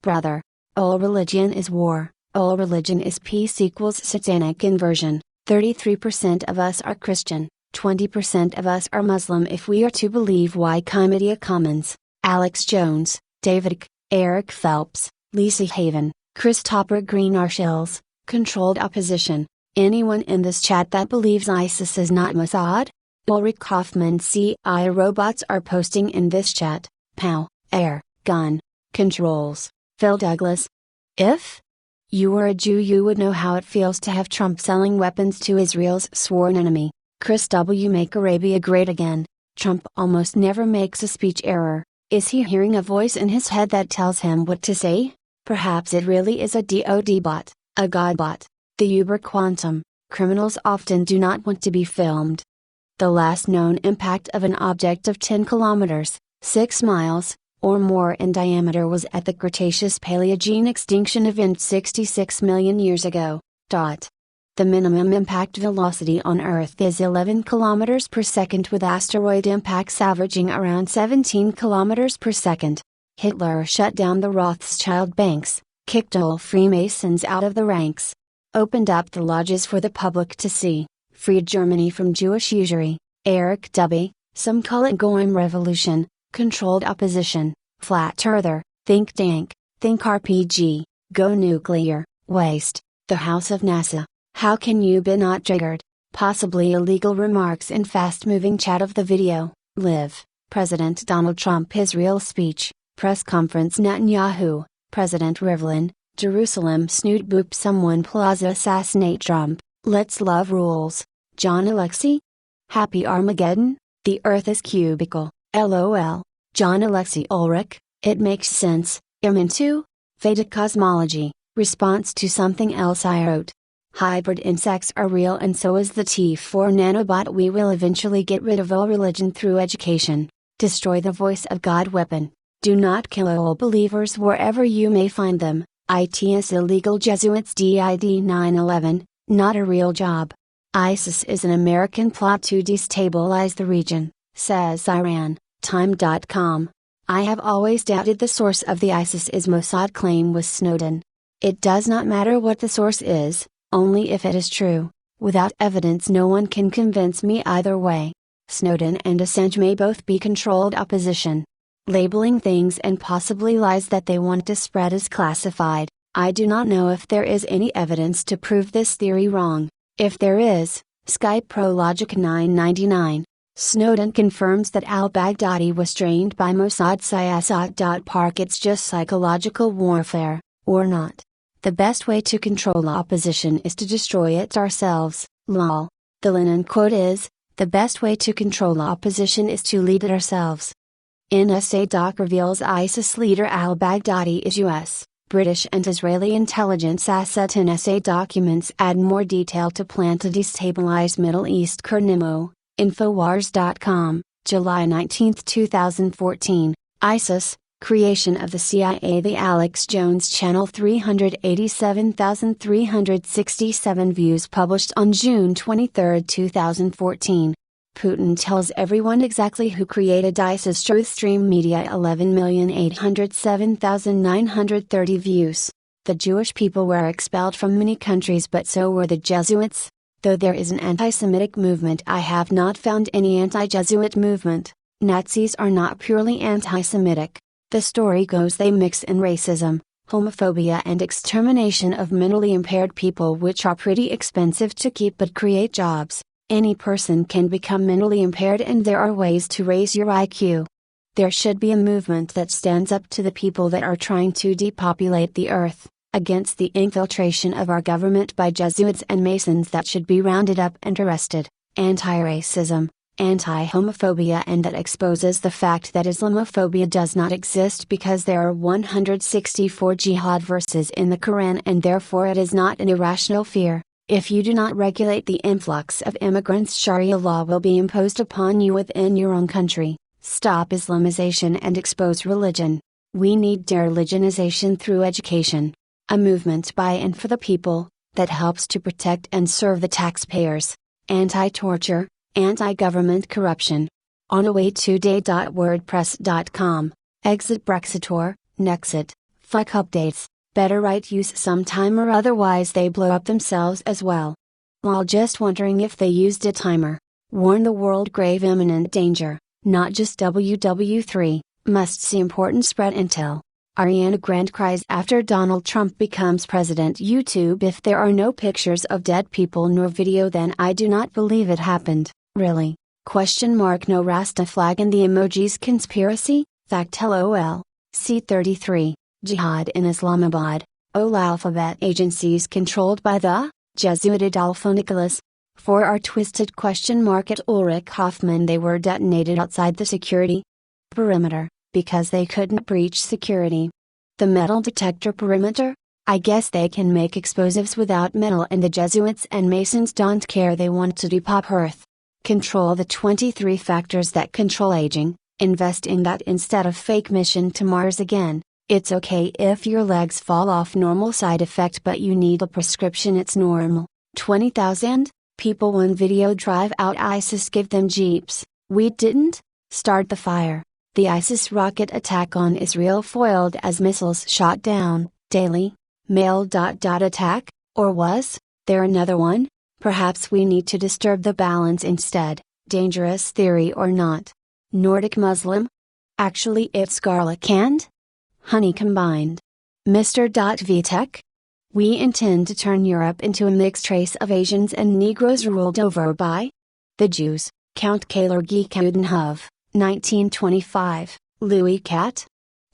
Brother. All religion is war. All religion is peace equals satanic inversion. 33% of us are Christian. 20% of us are Muslim if we are to believe Wikimedia Commons. Alex Jones, David K., Eric Phelps, Lisa Haven, Christopher Green Arshills, Controlled Opposition. Anyone in this chat that believes ISIS is not Mossad? Ulrich Kaufman CIA robots are posting in this chat. Pow, air, gun, controls. Phil Douglas. If you were a Jew, you would know how it feels to have Trump selling weapons to Israel's sworn enemy. Chris W. Make Arabia Great Again. Trump almost never makes a speech error. Is he hearing a voice in his head that tells him what to say? Perhaps it really is a DoD bot, a God bot. The Uber Quantum. Criminals often do not want to be filmed. The last known impact of an object of 10 kilometers, 6 miles, or more in diameter was at the Cretaceous Paleogene extinction event 66 million years ago. The minimum impact velocity on Earth is 11 km per second, with asteroid impacts averaging around 17 km per second. Hitler shut down the Rothschild banks, kicked all Freemasons out of the ranks, opened up the lodges for the public to see, freed Germany from Jewish usury. Eric W., some call it Goyim Revolution, Controlled Opposition, Flat Earther, Think Tank, Think RPG, Go Nuclear, Waste, the House of NASA. How can you be not triggered? Possibly illegal remarks in fast-moving chat of the video. Live. President Donald Trump Israel speech. Press conference Netanyahu. President Rivlin. Jerusalem snoot boop someone plaza assassinate Trump. Let's love rules. John Alexei? Happy Armageddon? The earth is cubical. LOL. John Alexei Ulrich. It makes sense. I'm into Vedic cosmology. Response to something else I wrote. Hybrid insects are real and so is the T4 nanobot. We will eventually get rid of all religion through education. Destroy the voice of God weapon. Do not kill all believers wherever you may find them. ITS illegal Jesuits DID 9/11, not a real job. ISIS is an American plot to destabilize the region, says Iran, Time.com. I have always doubted the source of the ISIS is Mossad claim was Snowden. It does not matter what the source is, only if it is true. Without evidence no one can convince me either way. Snowden and Assange may both be controlled opposition. Labeling things and possibly lies that they want to spread as classified. I do not know if there is any evidence to prove this theory wrong. If there is, Skype ProLogic 999. Snowden confirms that al-Baghdadi was trained by Mossad Siyasat. Park. It's just psychological warfare, or not. The best way to control opposition is to destroy it ourselves, lol. The Lenin quote is, the best way to control opposition is to lead it ourselves. NSA doc reveals ISIS leader al-Baghdadi is US, British and Israeli intelligence asset. NSA documents add more detail to plan to destabilize Middle East. Kernimo, Infowars.com, July 19, 2014. ISIS, creation of the CIA. The Alex Jones channel. 387,367 views published on June 23, 2014. Putin tells everyone exactly who created ISIS. Truthstream Media. 11,807,930 views. The Jewish people were expelled from many countries, but so were the Jesuits. Though there is an anti-Semitic movement, I have not found any anti-Jesuit movement. Nazis are not purely anti-Semitic. The story goes they mix in racism, homophobia and extermination of mentally impaired people, which are pretty expensive to keep but create jobs. Any person can become mentally impaired and there are ways to raise your IQ. There should be a movement that stands up to the people that are trying to depopulate the earth, against the infiltration of our government by Jesuits and Masons that should be rounded up and arrested, anti-racism, anti-homophobia, and that exposes the fact that Islamophobia does not exist because there are 164 jihad verses in the Quran and therefore it is not an irrational fear. If you do not regulate the influx of immigrants, Sharia law will be imposed upon you within your own country. Stop Islamization and expose religion. We need de-religionization through education. A movement by and for the people, that helps to protect and serve the taxpayers. Anti-torture, anti-government corruption. onawaytoday.wordpress.com. Exit Brexitor, Nexit, fuck updates. Better right use sometime or otherwise they blow up themselves as well. While just wondering if they used a timer. Warn the world grave imminent danger, not just WW3, must see important spread intel. Ariana Grande cries after Donald Trump becomes president. YouTube: if there are no pictures of dead people nor video, then I do not believe it happened. Really? No Rasta flag in the emojis conspiracy? Fact LOL. C33. Jihad in Islamabad. All alphabet agencies controlled by the Jesuit Adolfo Nicolas. For our twisted at Ulrich Kaufman, they were detonated outside the security perimeter, because they couldn't breach security. The metal detector perimeter? I guess they can make explosives without metal, and the Jesuits and Masons don't care. They want to depop Earth. Control the 23 factors that control aging, invest in that instead of fake mission to Mars again. It's okay if your legs fall off, normal side effect, but you need a prescription, it's normal. 20,000 people one video drive out ISIS, give them jeeps. We didn't start the fire. The ISIS rocket attack on Israel foiled as missiles shot down. Daily Mail. Attack, or was there another one? Perhaps we need to disturb the balance instead. Dangerous theory or not? Nordic Muslim? Actually it's garlic and honey combined. Mr. VTech? We intend to turn Europe into a mixed race of Asians and Negroes ruled over by the Jews. Count Georgi Koudenhove, 1925. Louis Cat?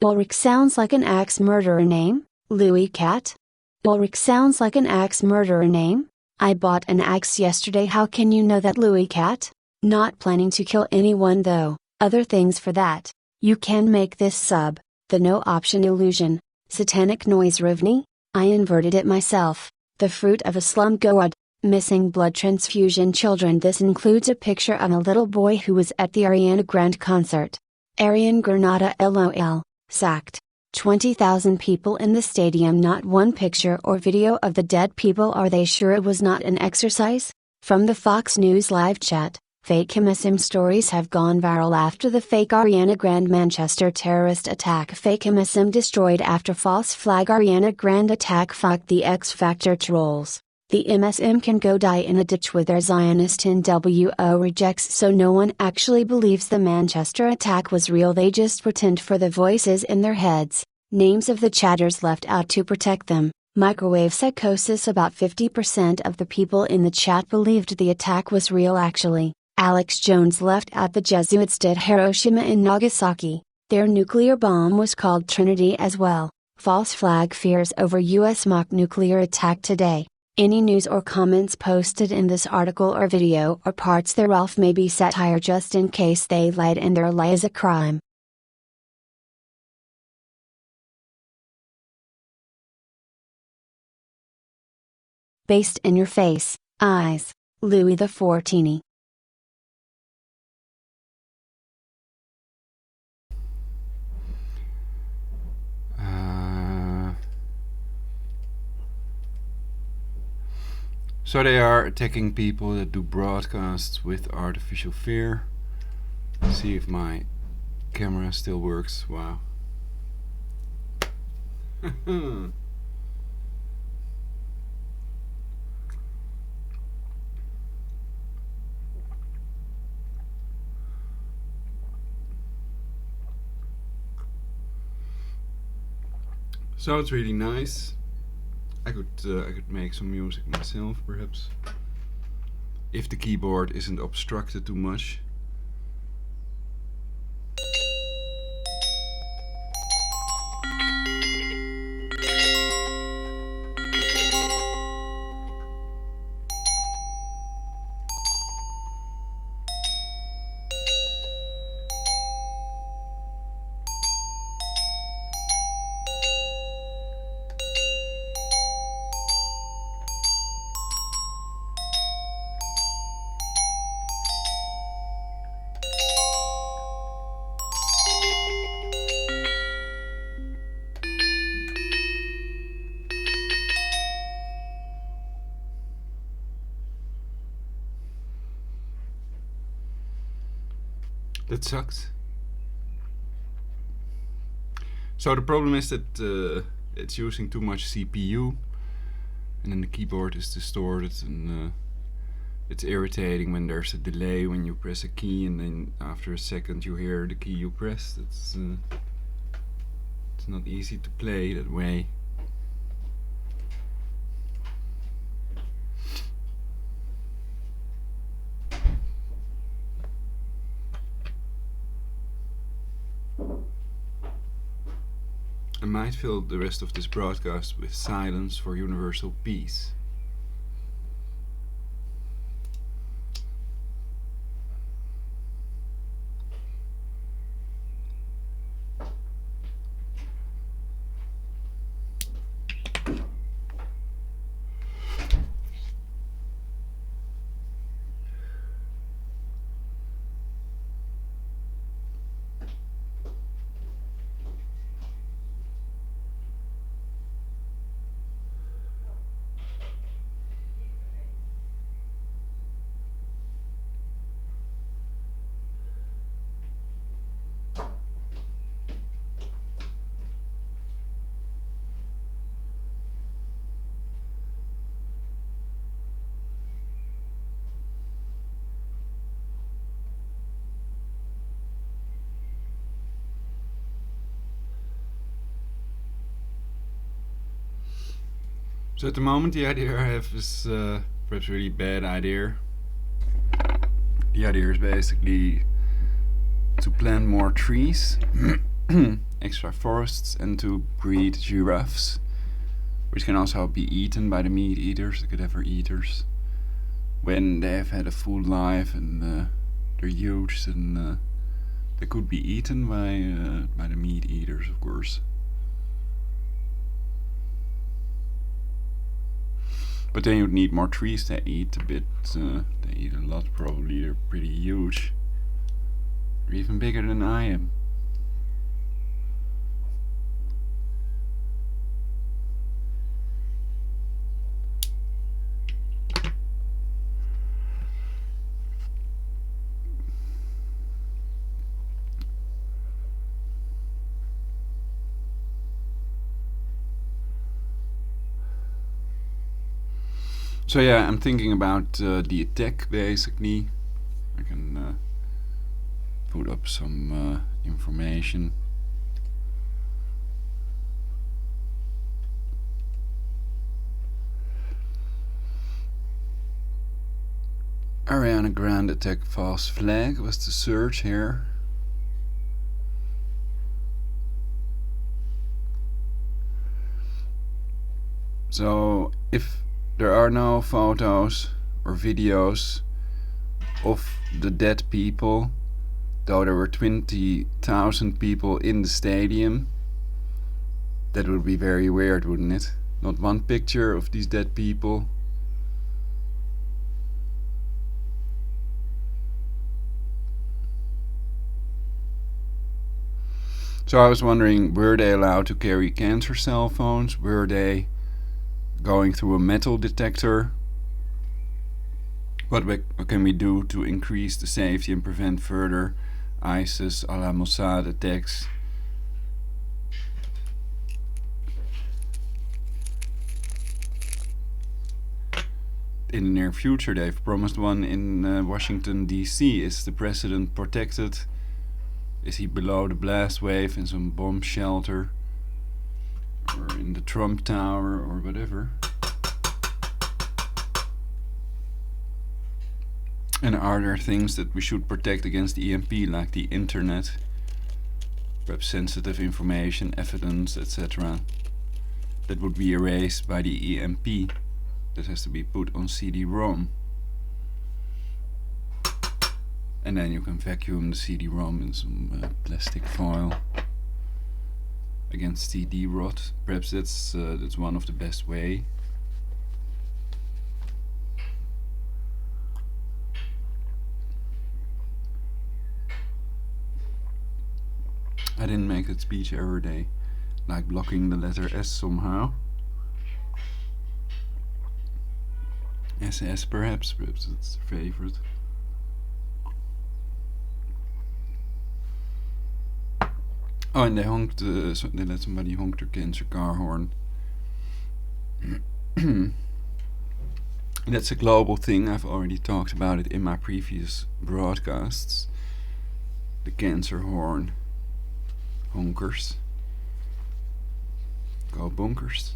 Ulrich sounds like an axe murderer name. Louis Cat? Ulrich sounds like an axe murderer name. I bought an axe yesterday. How can you know that, Louis Cat? Not planning to kill anyone though. Other things for that. You can make this sub. The no option illusion. Satanic noise Rivni? I inverted it myself. The fruit of a slum god. Missing blood transfusion children. This includes a picture of a little boy who was at the Ariana Grande concert. Arian Granada LOL. Sacked. 20,000 people in the stadium. Not one picture or video of the dead people. Are they sure it was not an exercise? From the Fox News live chat. Fake MSM stories have gone viral after the fake Ariana Grande Manchester terrorist attack. Fake MSM destroyed after false flag Ariana Grande attack. Fuck the X Factor trolls. The MSM can go die in a ditch with their Zionist NWO rejects, so no one actually believes the Manchester attack was real. They just pretend for the voices in their heads. Names of the chatters left out to protect them. Microwave psychosis. About 50% of the people in the chat believed the attack was real actually. Alex Jones left out the Jesuits did Hiroshima and Nagasaki. Their nuclear bomb was called Trinity as well. False flag fears over US mock nuclear attack today. Any news or comments posted in this article or video or parts thereof may be satire just in case they lied, and their lie is a crime. Based in your face, eyes, Louis XIV. So they are attacking people that do broadcasts with artificial fear. See if my camera still works. Wow. So it's really nice. I could make some music myself, perhaps, if the keyboard isn't obstructed too much. That sucks. So the problem is that it's using too much CPU, and then the keyboard is distorted, and it's irritating when there's a delay when you press a key, and then after a second you hear the key you pressed. It's not easy to play that way. I might fill the rest of this broadcast with silence for universal peace. So at the moment the idea I have is perhaps a really bad idea. The idea is basically to plant more trees, extra forests, and to breed giraffes, which can also be eaten by the meat eaters, the cadaver eaters, when they have had a full life and they're huge, and they could be eaten by the meat eaters, of course. But then you'd need more trees. They eat a bit, they eat a lot probably, they're pretty huge. They're even bigger than I am. So yeah, I'm thinking about the attack basically. I can put up some information. Ariana Grande attack false flag was the search here. So if there are no photos or videos of the dead people, though there were 20,000 people in the stadium, that would be very weird, wouldn't it? Not one picture of these dead people. So I was wondering, were they allowed to carry cancer cell phones? Were they going through a metal detector? What can we do to increase the safety and prevent further ISIS a la Mossad attacks? In the near future, they've promised one in Washington DC. Is the president protected? Is he below the blast wave in some bomb shelter? Or in the Trump Tower or whatever? And are there things that we should protect against EMP, like the internet, perhaps sensitive information, evidence, etc., that would be erased by the EMP, that has to be put on CD-ROM? And then you can vacuum the CD-ROM in some plastic foil against CD rot. Perhaps that's one of the best way. I didn't make that speech every day, like blocking the letter S somehow. SS perhaps it's the favorite. Oh, and they let somebody honk their cancer car horn. That's a global thing. I've already talked about it in my previous broadcasts. The cancer horn honkers. Go bonkers.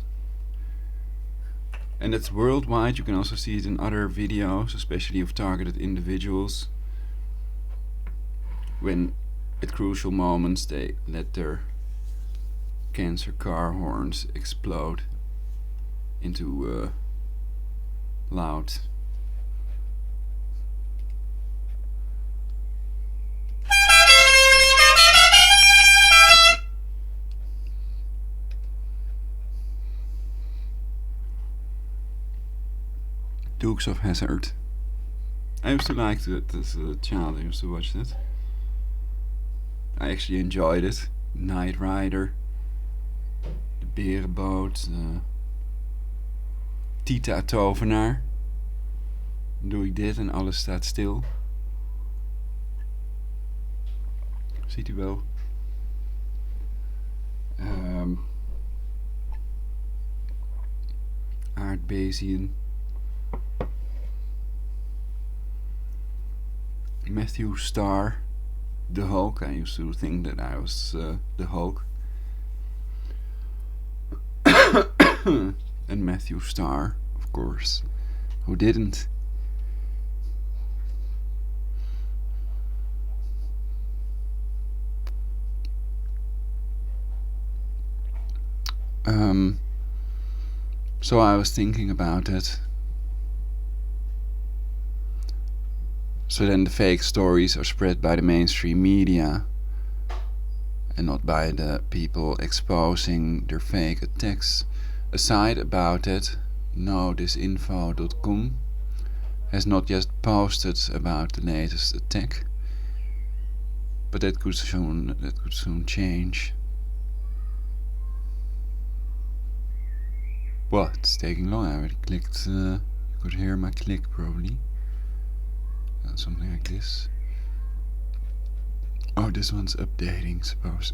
And it's worldwide. You can also see it in other videos, especially of targeted individuals. When at crucial moments they let their cancer car horns explode into loud Dukes of Hazzard. I used to like it as a child. I used to watch that. I actually enjoyed it. Knight Rider, de Berenboot, Tita Tovenaar. Doe ik dit en alles staat stil. Ziet u wel. Aardbezien. Matthew Starr, the Hulk. I used to think that I was the Hulk. And Matthew Starr, of course. Who didn't? So I was thinking about it. So then the fake stories are spread by the mainstream media and not by the people exposing their fake attacks. A site about it, nothisinfo.com, has not yet posted about the latest attack, but that could soon change. Well, it's taking long. I already clicked. You could hear my click probably. Something like this. Oh, this one's updating, suppose.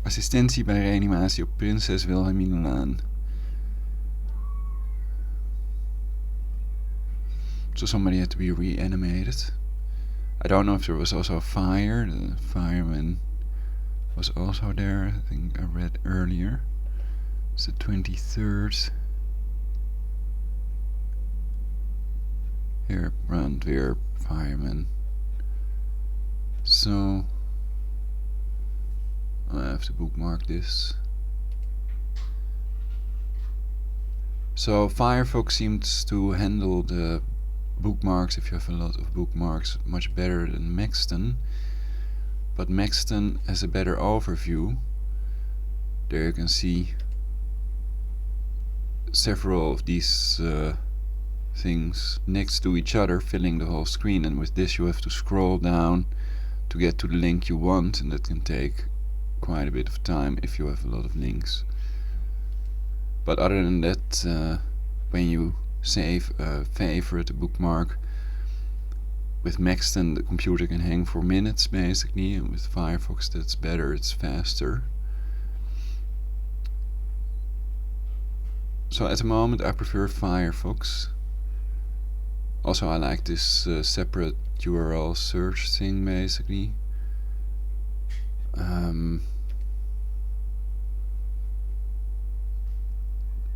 Assistentie bij reanimatie op Prinses Wilhelminalaan. So somebody had to be reanimated. I don't know if there was also a fire. The fireman was also there. I think I read earlier. It's the 23rd. Here, brandweer, fireman. So I have to bookmark this. So Firefox seems to handle the bookmarks, if you have a lot of bookmarks, much better than Maxton. But Maxton has a better overview. There you can see several of these things next to each other, filling the whole screen, and with this you have to scroll down to get to the link you want, and that can take quite a bit of time if you have a lot of links. But other than that, when you save a favorite, a bookmark, with Maxton the computer can hang for minutes basically, and with Firefox that's better, it's faster. So at the moment I prefer Firefox. Also I like this separate URL search thing basically.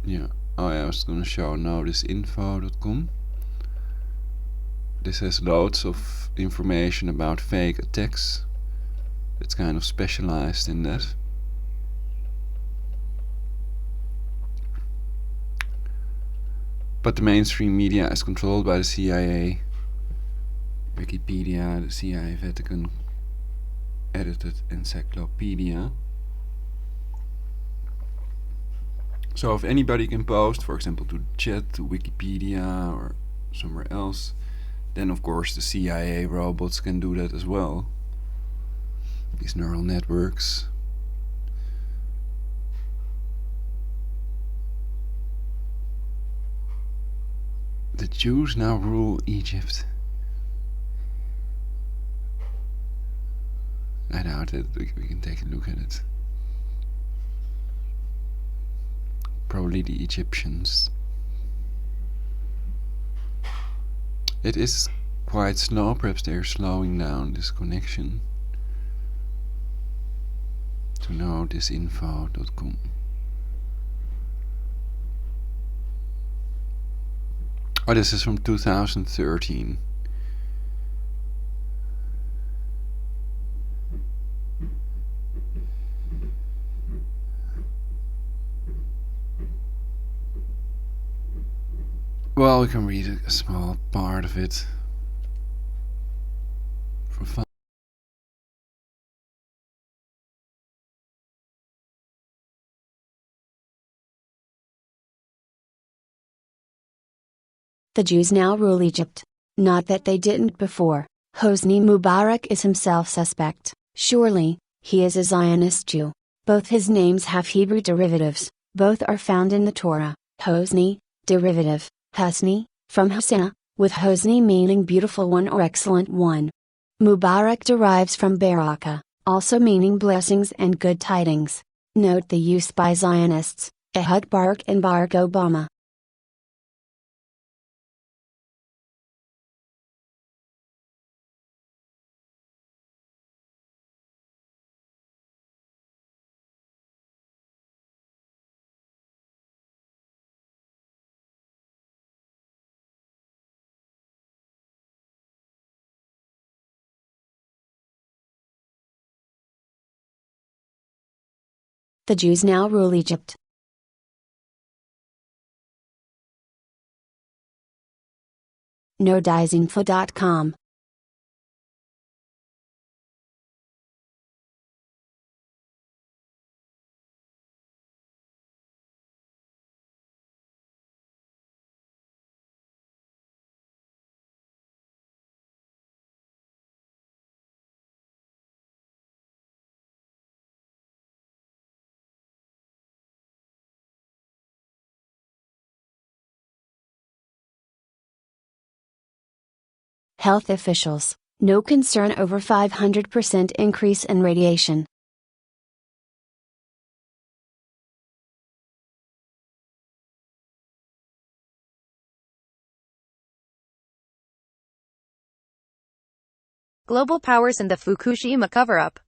Yeah. Oh yeah, I was gonna show nothisinfo.com. This has loads of information about fake attacks. It's kind of specialized in that. But the mainstream media is controlled by the CIA. Wikipedia, the CIA Vatican edited encyclopedia. So if anybody can post, for example to chat, to Wikipedia or somewhere else, then of course the CIA robots can do that as well. These neural networks. The Jews now rule Egypt. I doubt it. We can take a look at it. Probably the Egyptians. It is quite slow. Perhaps they're slowing down this connection. To know thisinfo.com. Oh, this is from 2013. Well, we can read a small part of it for fun. The Jews now rule Egypt. Not that they didn't before. Hosni Mubarak is himself suspect. Surely, he is a Zionist Jew. Both his names have Hebrew derivatives. Both are found in the Torah. Hosni, derivative, Husni, from Husna, with Hosni meaning beautiful one or excellent one. Mubarak derives from Baraka, also meaning blessings and good tidings. Note the use by Zionists, Ehud Barak and Barack Obama. The Jews now rule Egypt. Nodizinfo.com. Health officials, no concern over 500% increase in radiation. Global powers in the Fukushima cover-up.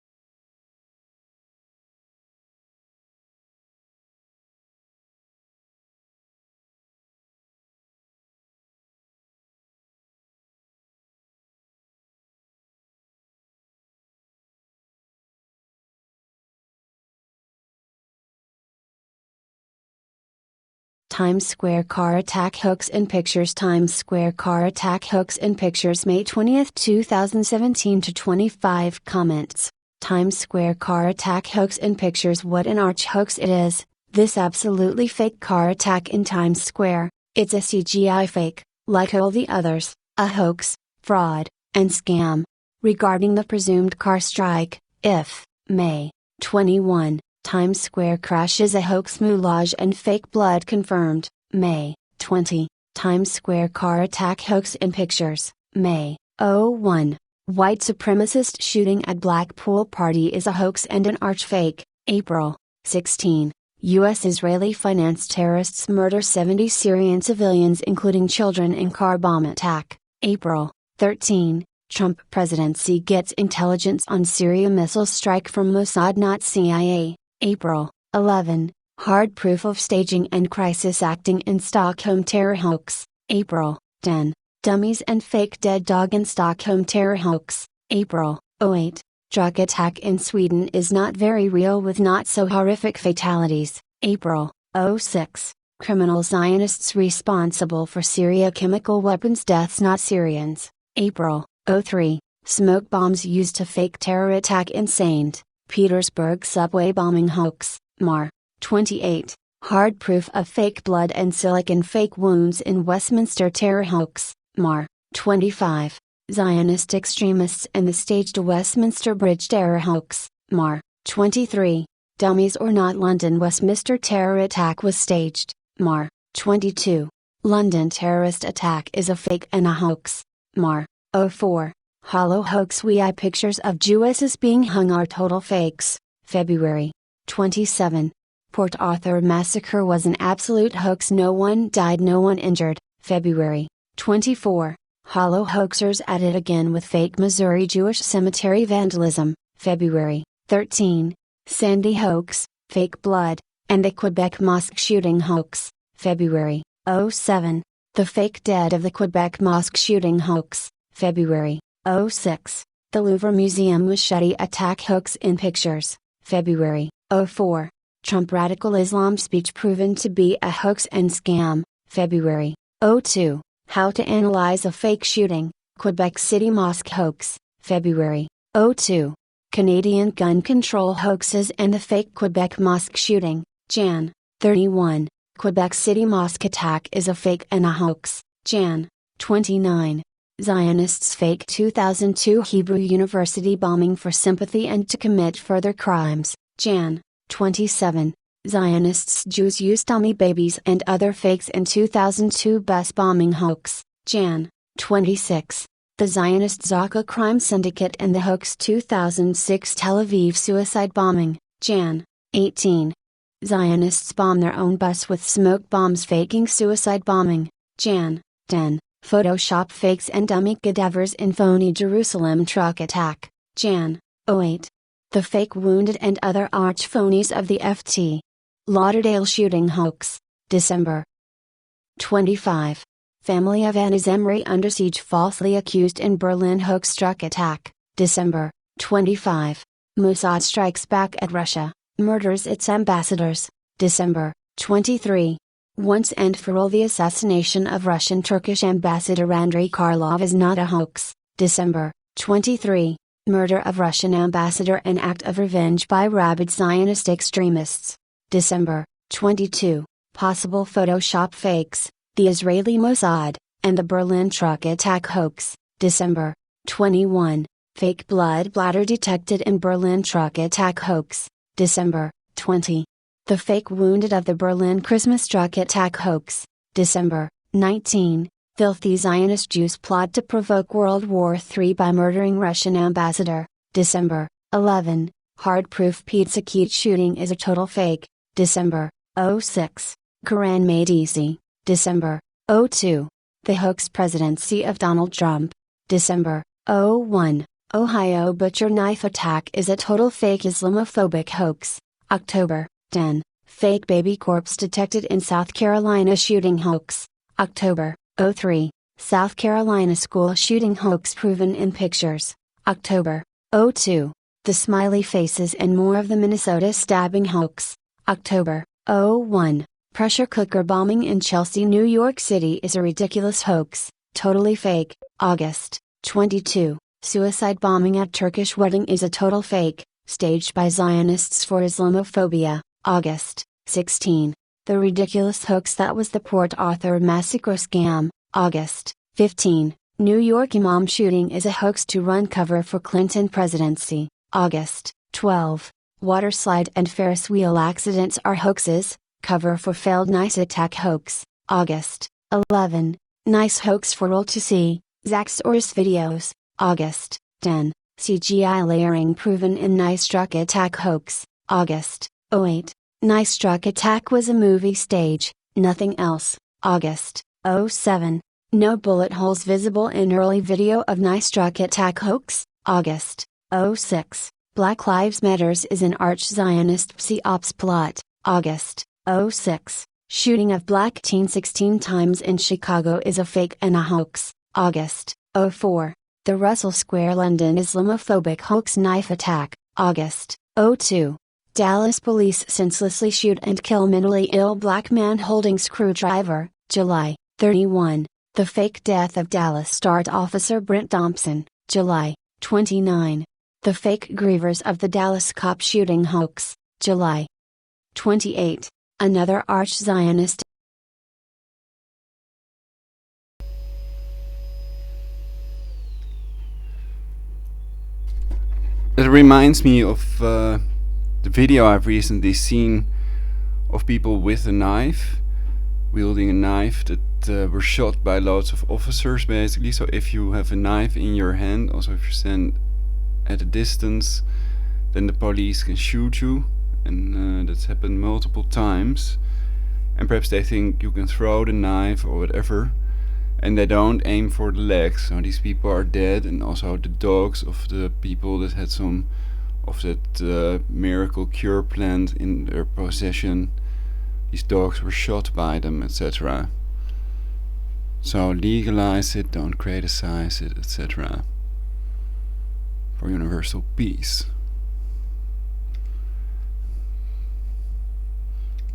Times Square car attack hoax in pictures. Times Square car attack hoax in pictures. May 20, 2017 to 25 comments. Times Square car attack hoax in pictures. What an arch hoax it is. This absolutely fake car attack in Times Square. It's a CGI fake, like all the others, a hoax, fraud, and scam. Regarding the presumed car strike, if, May 21. Times Square crash is a hoax. Moulage and fake blood confirmed. May 20. Times Square car attack hoax in pictures. May 01. White supremacist shooting at Blackpool party is a hoax and an arch fake. April 16. U.S.-Israeli financed terrorists murder 70 Syrian civilians including children in car bomb attack. April 13. Trump presidency gets intelligence on Syria missile strike from Mossad not CIA. April 11, hard proof of staging and crisis acting in Stockholm terror hoax. April 10, dummies and fake dead dog in Stockholm terror hoax. April 08, drug attack in Sweden is not very real with not so horrific fatalities. April 06, criminal Zionists responsible for Syria chemical weapons deaths not Syrians. April 03, smoke bombs used to fake terror attack in St. Petersburg subway bombing hoax. Mar 28, hard proof of fake blood and silicon fake wounds in Westminster terror hoax. Mar 25, Zionist extremists and the staged Westminster Bridge terror hoax. Mar 23, dummies or not London Westminster terror attack was staged. Mar 22, London terrorist attack is a fake and a hoax. Mar 04, Hollow hoax. WI pictures of Jewesses being hung are total fakes. February 27. Port Arthur massacre was an absolute hoax. No one died, no one injured. February 24. Hollow hoaxers at it again with fake Missouri Jewish cemetery vandalism. February 13. Sandy hoax, fake blood, and the Quebec mosque shooting hoax. February 07. The fake dead of the Quebec mosque shooting hoax. February 06. The Louvre Museum machete attack hoax in pictures. February 04. Trump radical Islam speech proven to be a hoax and scam. February 02. How to analyze a fake shooting, Quebec City mosque hoax. February 02. Canadian gun control hoaxes and the fake Quebec mosque shooting. Jan. 31. Quebec City mosque attack is a fake and a hoax. Jan. 29. Zionists fake 2002 Hebrew University bombing for sympathy and to commit further crimes. Jan. 27. Zionists Jews use dummy babies and other fakes in 2002 bus bombing hoax. Jan. 26. The Zionist Zaka crime syndicate and the hoax 2006 Tel Aviv suicide bombing. Jan. 18. Zionists bomb their own bus with smoke bombs faking suicide bombing. Jan. 10. Photoshop fakes and dummy cadavers in phony Jerusalem truck attack. Jan. 08. The fake wounded and other arch phonies of the FT. Lauderdale shooting hoax. December 25. Family of Anas Emri under siege falsely accused in Berlin hoax truck attack. December 25. Mossad strikes back at Russia, murders its ambassadors. December 23. Once and for all, the assassination of Russian-Turkish ambassador Andrei Karlov is not a hoax. December 23. Murder of Russian ambassador, an act of revenge by rabid Zionist extremists. December 22. Possible Photoshop fakes, the Israeli Mossad, and the Berlin truck attack hoax. December 21. Fake blood bladder detected in Berlin truck attack hoax. December 20. The fake wounded of the Berlin Christmas truck attack hoax. December 19. Filthy Zionist Jews plot to provoke World War III by murdering Russian ambassador. December 11. Hard proof Pizza Kit shooting is a total fake. December 06. Quran made easy. December 02. The hoax presidency of Donald Trump. December 01. Ohio butcher knife attack is a total fake Islamophobic hoax. October 10. Fake baby corpse detected in South Carolina shooting hoax. October 03. South Carolina school shooting hoax proven in pictures. October 02. The smiley faces and more of the Minnesota stabbing hoax. October 01. Pressure cooker bombing in Chelsea, New York City is a ridiculous hoax, totally fake. August 22. Suicide bombing at Turkish wedding is a total fake, staged by Zionists for Islamophobia. August 16. The ridiculous hoax that was the Port Arthur massacre scam. August 15. New York imam shooting is a hoax to run cover for Clinton presidency. August 12. Water slide and Ferris wheel accidents are hoaxes, cover for failed NICE attack hoax. August 11. NICE hoax for all to see, Zaxxor's videos. August 10. CGI layering proven in NICE truck attack hoax. August 08. NICE truck attack was a movie stage, nothing else. August 07. No bullet holes visible in early video of NICE truck attack hoax. August 06. Black Lives Matters is an arch-Zionist psyops plot. August 06. Shooting of black teen 16 times in Chicago is a fake and a hoax. August 04. The Russell Square London Islamophobic hoax knife attack. August 02. Dallas police senselessly shoot and kill mentally ill black man holding screwdriver. July 31. The fake death of Dallas START officer Brent Thompson. July 29. The fake grievers of the Dallas cop shooting hoax. July 28. Another arch-Zionist. It reminds me of the video I've recently seen of people with a knife, wielding a knife that were shot by loads of officers, basically. So if you have a knife in your hand, also if you stand at a distance, then the police can shoot you, and that's happened multiple times. And perhaps they think you can throw the knife or whatever, and they don't aim for the legs. So these people are dead, and also the dogs of the people that had some of that miracle cure plant in their possession, these dogs were shot by them, etc. So legalize it, don't criticize it, etc. For universal peace.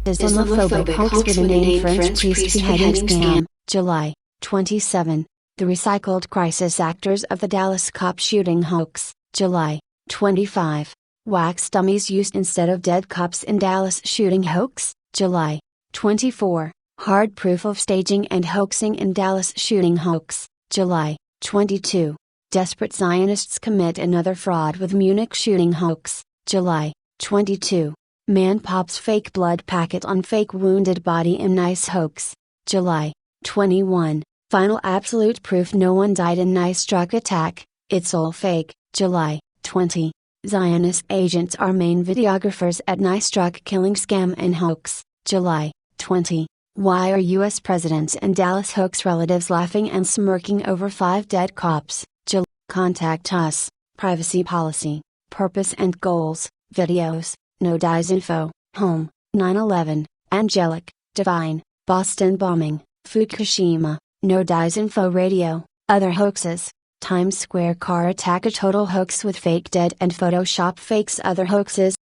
Islamophobic hoax with a name French priest beheading scam, July 27. The recycled crisis actors of the Dallas cop shooting hoax, July 25. Wax dummies used instead of dead cops in Dallas shooting hoax, July 24. Hard proof of staging and hoaxing in Dallas shooting hoax, July 22. Desperate Zionists commit another fraud with Munich shooting hoax, July 22. Man pops fake blood packet on fake wounded body in nice hoax, July 21. Final absolute proof no one died in nice truck attack, it's all fake, July 20. Zionist agents are main videographers at nice truck killing scam and hoax, July 20. Why are US presidents and Dallas hoax relatives laughing and smirking over 5 dead cops, July. Contact us, privacy policy, purpose and goals, videos. No dies info, home, 9/11, angelic, divine, Boston bombing, Fukushima, no dies info radio, other hoaxes, Times Square car attack a total hoax with fake dead and Photoshop fakes other hoaxes.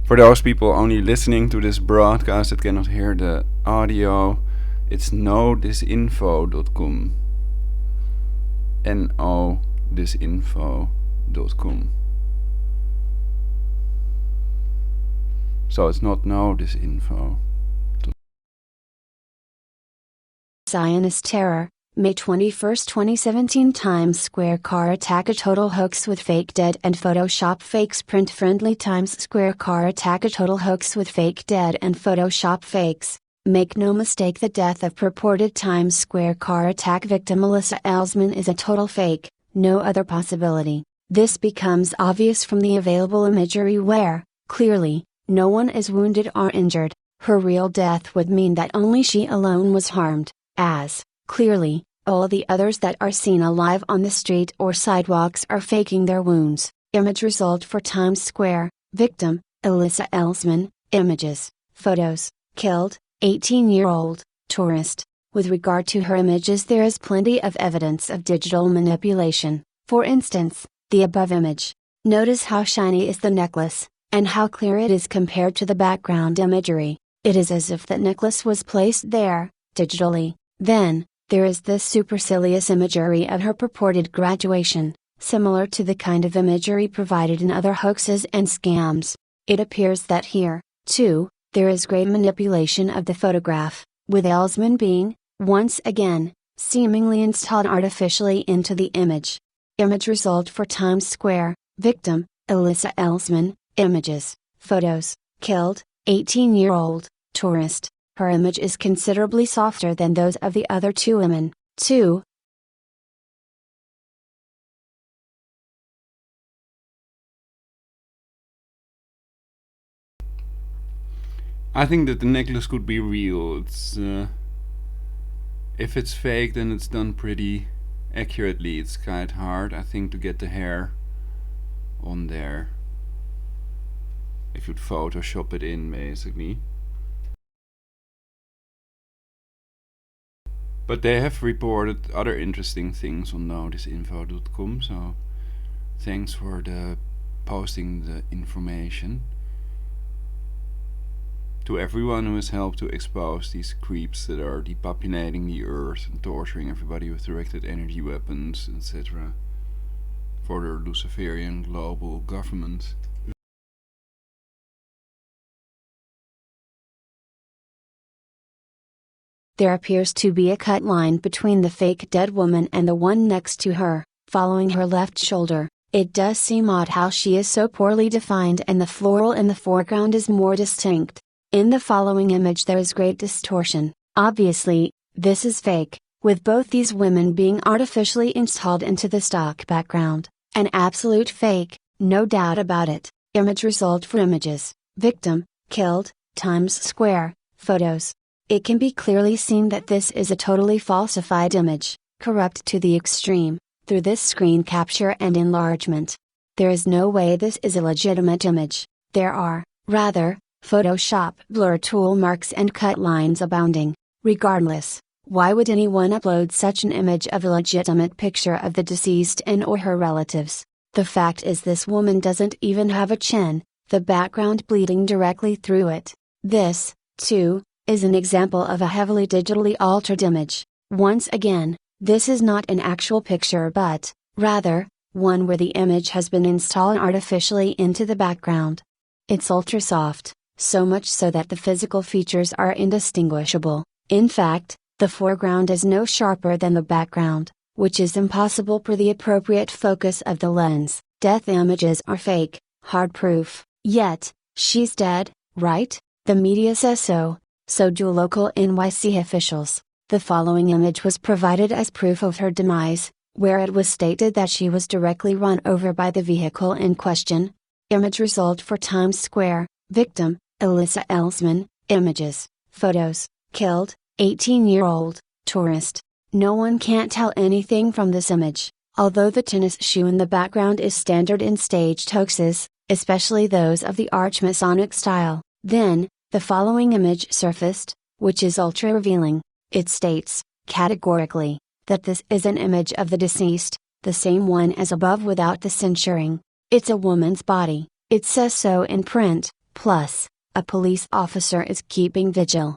For those people only listening to this broadcast that cannot hear the audio, it's nodisinfo.com. nodisinfo.com. So it's not nodisinfo. Zionist terror, May 21, 2017. Times Square car attack a total hoax with fake dead and Photoshop fakes. Print friendly. Times Square car attack a total hoax with fake dead and Photoshop fakes. Make no mistake, the death of purported Times Square car attack victim Melissa Elsman is a total fake, no other possibility. This becomes obvious from the available imagery where, clearly, no one is wounded or injured. Her real death would mean that only she alone was harmed, as, clearly, all the others that are seen alive on the street or sidewalks are faking their wounds. Image result for Times Square, victim, Alyssa Elsman, images, photos, killed, 18-year-old, tourist. With regard to her images, there is plenty of evidence of digital manipulation. For instance, the above image. Notice how shiny is the necklace, and how clear it is compared to the background imagery. It is as if that necklace was placed there, digitally. Then, there is this supercilious imagery of her purported graduation, similar to the kind of imagery provided in other hoaxes and scams. It appears that here, too, there is great manipulation of the photograph, with Elsman being, once again, seemingly installed artificially into the image. Image result for Times Square, victim, Alyssa Elsman, images, photos, killed, 18-year-old, tourist. Her image is considerably softer than those of the other two women, too. I think that the necklace could be real. It's if it's fake, then it's done pretty accurately. It's quite hard, I think, to get the hair on there. If you'd Photoshop it in, basically. But they have reported other interesting things on nodisinfo.com, so thanks for posting the information. To everyone who has helped to expose these creeps that are depopulating the earth and torturing everybody with directed energy weapons, etc. for their Luciferian global government. There appears to be a cut line between the fake dead woman and the one next to her, following her left shoulder. It does seem odd how she is so poorly defined and the floral in the foreground is more distinct. In the following image there is great distortion. Obviously, this is fake, with both these women being artificially installed into the stock background. An absolute fake, no doubt about it. Image result for images. Victim, killed, Times Square, photos. It can be clearly seen that this is a totally falsified image, corrupt to the extreme, through this screen capture and enlargement. There is no way this is a legitimate image. There are, rather, Photoshop blur tool marks and cut lines abounding. Regardless, why would anyone upload such an image of a legitimate picture of the deceased and or her relatives? The fact is this woman doesn't even have a chin, the background bleeding directly through it. This, too, is an example of a heavily digitally altered image. Once again, this is not an actual picture but, rather, one where the image has been installed artificially into the background. It's ultra soft, so much so that the physical features are indistinguishable. In fact, the foreground is no sharper than the background, which is impossible per the appropriate focus of the lens. Death images are fake, hard proof. Yet, she's dead, right? The media says so do local NYC officials. The following image was provided as proof of her demise, where it was stated that she was directly run over by the vehicle in question. Image result for Times Square, victim, Alyssa Ellsman, images, photos, killed, 18-year-old, tourist. No one can't tell anything from this image, although the tennis shoe in the background is standard in staged hoaxes, especially those of the arch-Masonic style. Then, the following image surfaced, which is ultra revealing. It states, categorically, that this is an image of the deceased, the same one as above without the censoring. It's a woman's body, it says so in print, plus, a police officer is keeping vigil.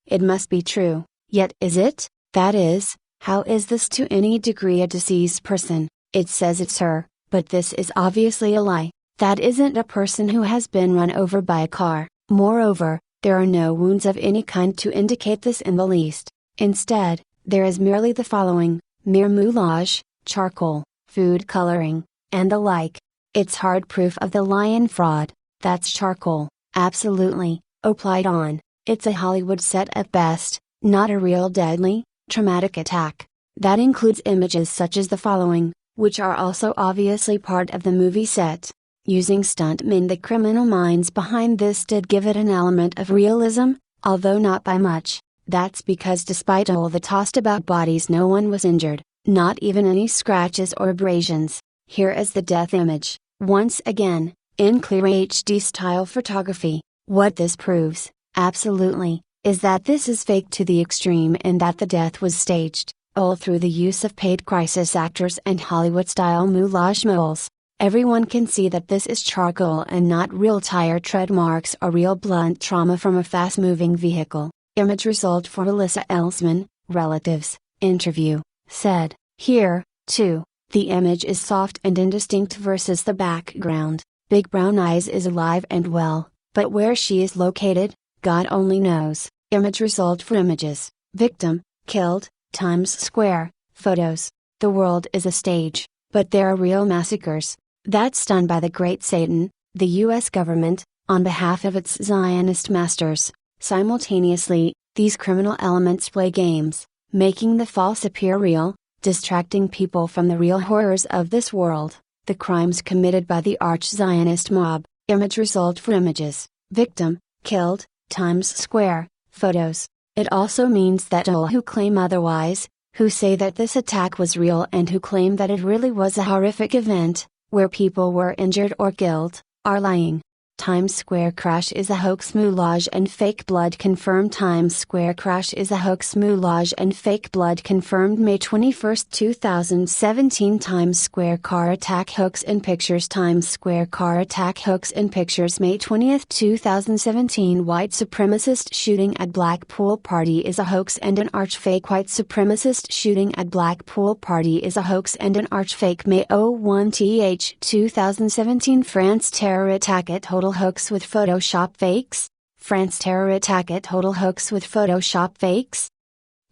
It must be true, yet is it? That is, how is this to any degree a deceased person? It says it's her, but this is obviously a lie. That isn't a person who has been run over by a car. Moreover, there are no wounds of any kind to indicate this in the least. Instead, there is merely the following, mere moulage, charcoal, food coloring, and the like. It's hard proof of the lion fraud. That's charcoal, absolutely, applied on. It's a Hollywood set at best, not a real deadly, traumatic attack. That includes images such as the following, which are also obviously part of the movie set. Using stuntmen, the criminal minds behind this did give it an element of realism, although not by much. That's because despite all the tossed about bodies no one was injured, not even any scratches or abrasions. Here is the death image, once again, in clear HD style photography. What this proves, absolutely, is that this is fake to the extreme and that the death was staged, all through the use of paid crisis actors and Hollywood-style moulage moles. Everyone can see that this is charcoal and not real tire tread marks or real blunt trauma from a fast-moving vehicle. Image result for Alyssa Ellsman, relatives, interview, said, here, too, the image is soft and indistinct versus the background. Big Brown Eyes is alive and well, but where she is located, God only knows. Image result for images, victim, killed, Times Square, photos. The world is a stage, but there are real massacres. That's done by the Great Satan, the U.S. government, on behalf of its Zionist masters. Simultaneously, these criminal elements play games, making the false appear real, distracting people from the real horrors of this world, the crimes committed by the arch-Zionist mob. Image result for images, victim, killed, Times Square, photos. It also means that all who claim otherwise, who say that this attack was real and who claim that it really was a horrific event, where people were injured or killed, are lying. Times Square crash is a hoax, moulage and fake blood confirmed. Times Square crash is a hoax, moulage and fake blood confirmed. May 21, 2017. Times Square car attack hoax in pictures. Times Square car attack hoax in pictures. May 20, 2017. White supremacist shooting at Black pool party is a hoax and an arch fake. White supremacist shooting at Black pool party is a hoax and an arch fake. May 01th 2017. France terror attack at total hoax with Photoshop fakes? France terror attack at total hoax with Photoshop fakes?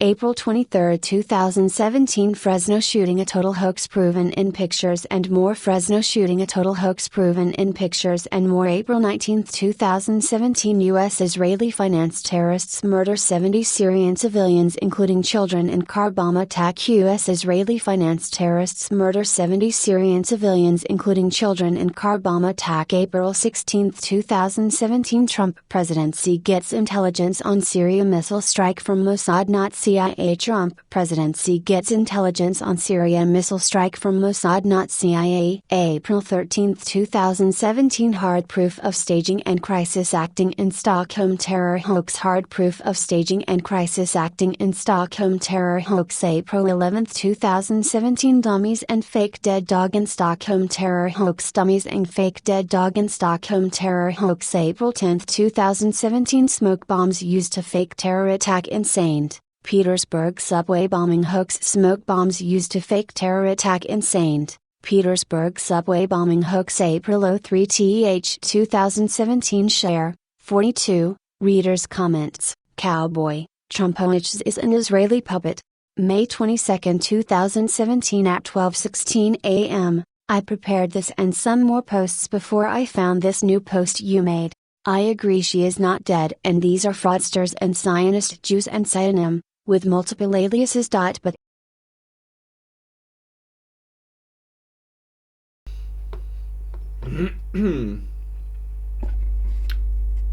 April 23, 2017 Fresno shooting a total hoax proven in pictures and more Fresno shooting a total hoax proven in pictures and more April 19, 2017 U.S.-Israeli financed terrorists murder 70 Syrian civilians including children in car bomb attack U.S.-Israeli financed terrorists murder 70 Syrian civilians including children in car bomb attack April 16, 2017 Trump presidency gets intelligence on Syria missile strike from Mossad not CIA Trump presidency gets intelligence on Syria missile strike from Mossad not CIA April 13, 2017 hard proof of staging and crisis acting in Stockholm terror hoax hard proof of staging and crisis acting in Stockholm terror hoax April 11, 2017 dummies and fake dead dog in Stockholm terror hoax dummies and fake dead dog in Stockholm terror hoax April 10, 2017 smoke bombs used to fake terror attack in St. Petersburg subway bombing hoax smoke bombs used to fake terror attack in St. Petersburg subway bombing hoax April 03 th 2017 share 42 readers comments cowboy Trump is an Israeli puppet. May 22, 2017 at 12:16 a.m. I prepared this and some more posts before I found this new post you made. I agree she is not dead and these are fraudsters and Zionist Jews and pseudonym, with multiple aliases. But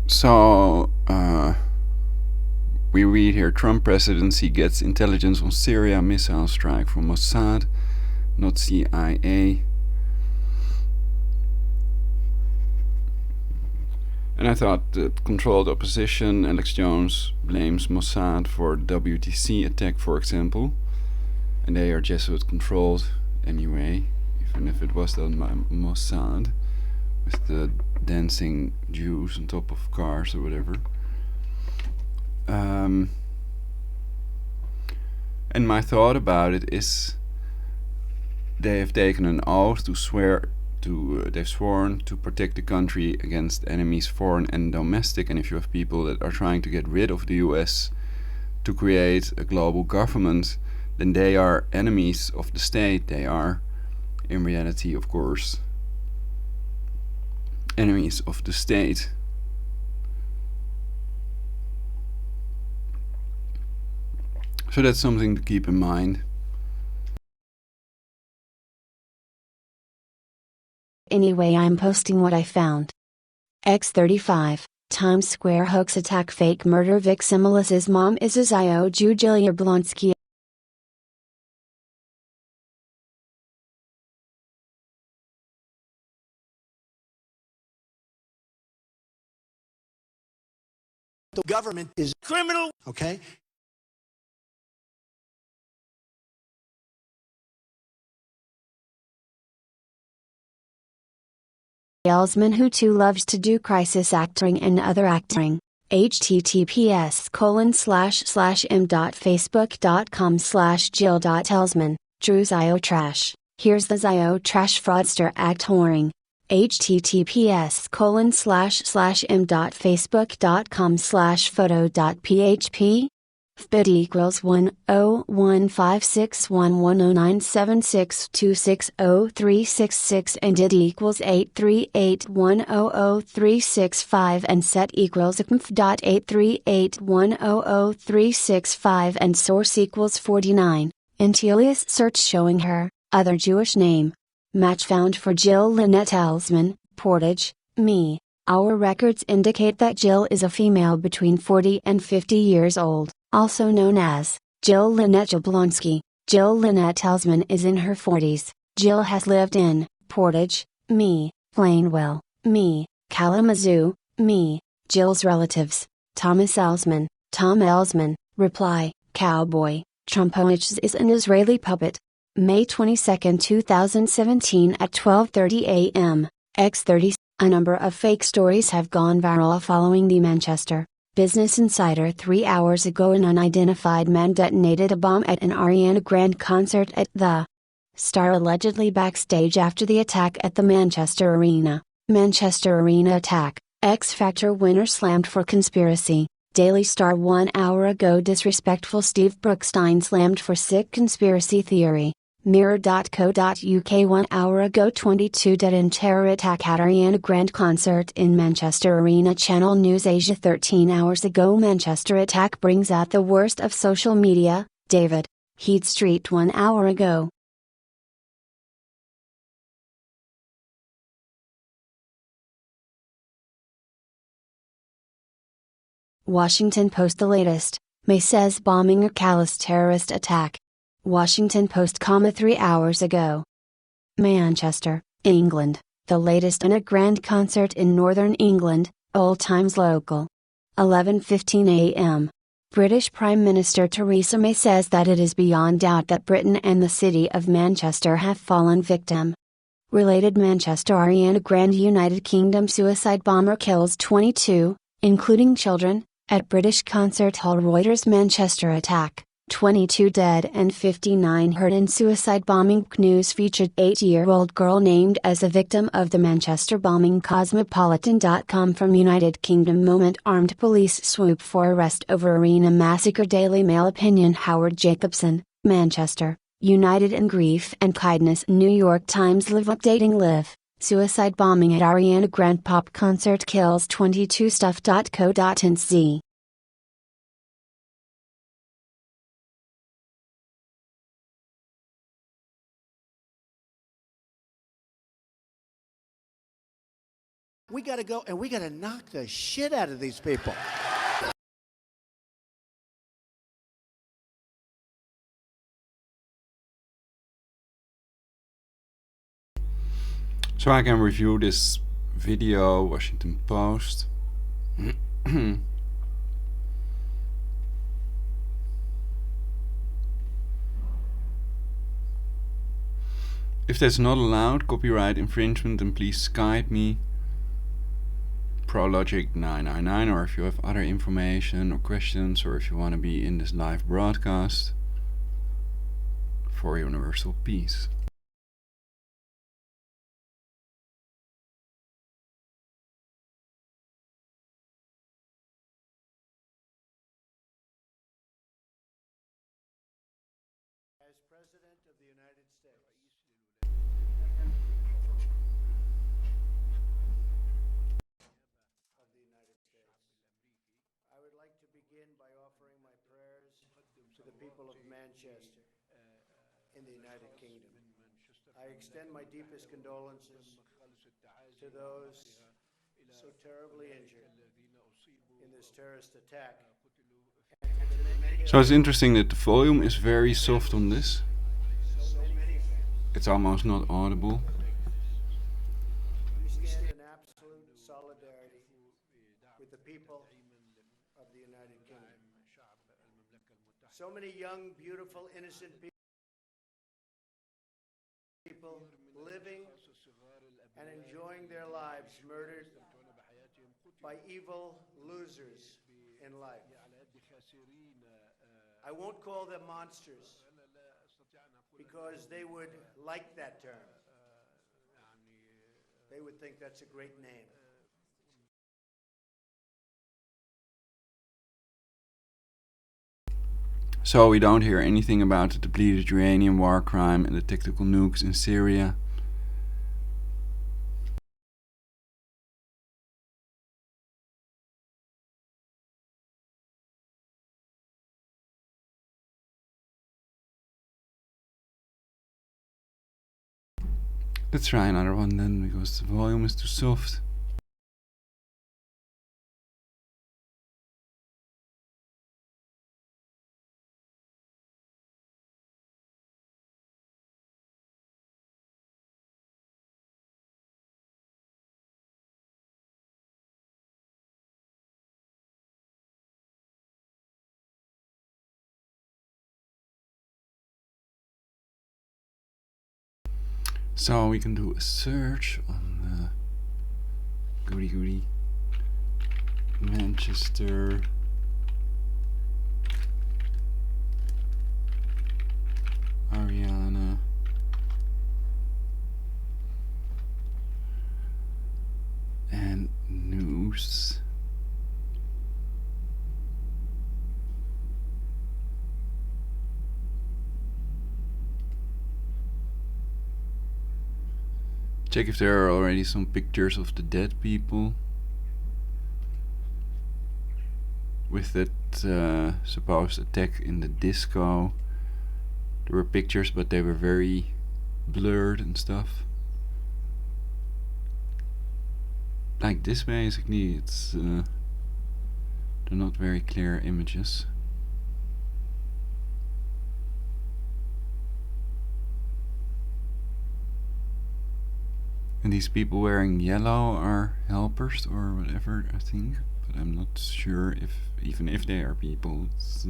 so, we read here, Trump presidency gets intelligence on Syria missile strike from Mossad, not CIA. And I thought that controlled opposition, Alex Jones blames Mossad for WTC attack, for example. And they are Jesuit controlled anyway, even if it was done by Mossad, with the dancing Jews on top of cars or whatever. And my thought about it is they have taken an oath to swear they've sworn to protect the country against enemies foreign and domestic, and if you have people that are trying to get rid of the US to create a global government, then they are enemies of the state. They are, in reality, of course, enemies of the state. So that's something to keep in mind. Anyway, I'm posting what I found. X35, Times Square hoax attack fake murder victim Melissa's mom is a Zio Jew Julia Blonsky. The government is criminal, okay? Salesman who too loves to do crisis acting and other acting. https://m.facebook.com/jill.elsman, Drew Zio Trash. Here's the Zio Trash fraudster act whoring. https://m.facebook.com/photo.php Bit equals 10156110976260366 and it equals 838100365 and set equals conf.838100365 and source equals 49. Intelius search showing her, other Jewish name. Match found for Jill Lynette Elsman, Portage, me. Our records indicate that Jill is a female between 40 and 50 years old, also known as Jill Lynette Jablonski. Jill Lynette Elsman is in her 40s. Jill has lived in Portage, me, Plainwell, me, Kalamazoo, me. Jill's relatives: Thomas Elsman, Tom Elsman. Reply: Cowboy. Trump is an Israeli puppet. May 22, 2017 at 12:30 a.m. X30. A number of fake stories have gone viral following the Manchester Business Insider 3 hours ago an unidentified man detonated a bomb at an Ariana Grande concert at the Star allegedly backstage after the attack at the Manchester Arena. Manchester Arena attack, X Factor winner slammed for conspiracy. Daily Star 1 hour ago disrespectful Steve Brookstein slammed for sick conspiracy theory. Mirror.co.uk 1 hour ago 22 dead in terror attack at Ariana Grande concert in Manchester Arena. Channel News Asia 13 hours ago Manchester attack brings out the worst of social media. David Heat Street 1 hour ago. Washington Post the latest, May says bombing a callous terrorist attack. Washington Post, 3 hours ago. Manchester, England, the latest Ariana Grande concert in northern England, Old Times Local. 11:15 a.m. British Prime Minister Theresa May says that it is beyond doubt that Britain and the city of Manchester have fallen victim. Related Manchester Ariana Grande United Kingdom suicide bomber kills 22, including children, at British concert hall. Reuters Manchester attack, 22 dead and 59 hurt in suicide bombing. News featured 8-year-old girl named as a victim of the Manchester bombing. Cosmopolitan.com from United Kingdom moment armed police swoop for arrest over arena massacre. Daily Mail opinion Howard Jacobson, Manchester, United in grief and kindness. New York Times live updating live. Suicide bombing at Ariana Grande pop concert kills 22 stuff.co.nz. We gotta go and we gotta knock the shit out of these people. So I can review this video, Washington Post. If that's not allowed, copyright infringement, then please Skype me, ProLogic999, or if you have other information or questions, or if you want to be in this live broadcast for universal peace. As President of the United States, I would like to begin by offering my prayers to the people of Manchester in the United Kingdom. I extend my deepest condolences to those so terribly injured in this terrorist attack. So it's interesting that the volume is very soft on this. It's almost not audible. We stand in absolute solidarity with the people of the United Kingdom. So many young, beautiful, innocent people living and enjoying their lives murdered by evil losers in life. I won't call them monsters because they would like that term. They would think that's a great name. So we don't hear anything about the depleted uranium war crime and the tactical nukes in Syria. Let's try another one then, because the volume is too soft. So we can do a search on goody Manchester Ariana and news. Check if there are already some pictures of the dead people. With that supposed attack in the disco, there were pictures, but they were very blurred and stuff. Like this basically, it's they're not very clear images. And these people wearing yellow are helpers or whatever, I think. But I'm not sure if even if they are people. It's,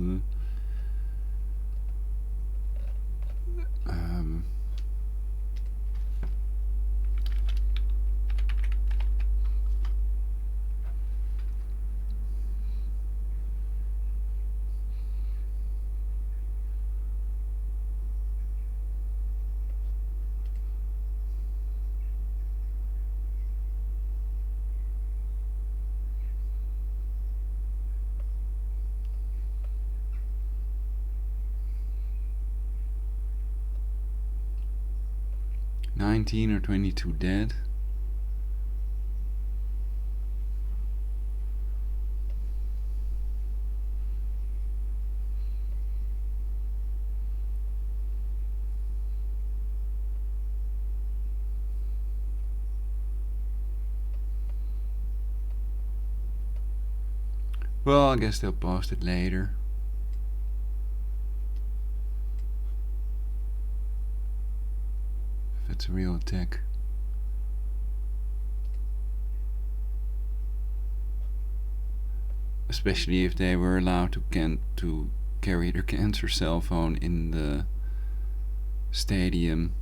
$19 or $22 dead. Well, I guess they'll post it later. If it's a real attack. Especially if they were allowed to carry their cancer cell phone in the stadium.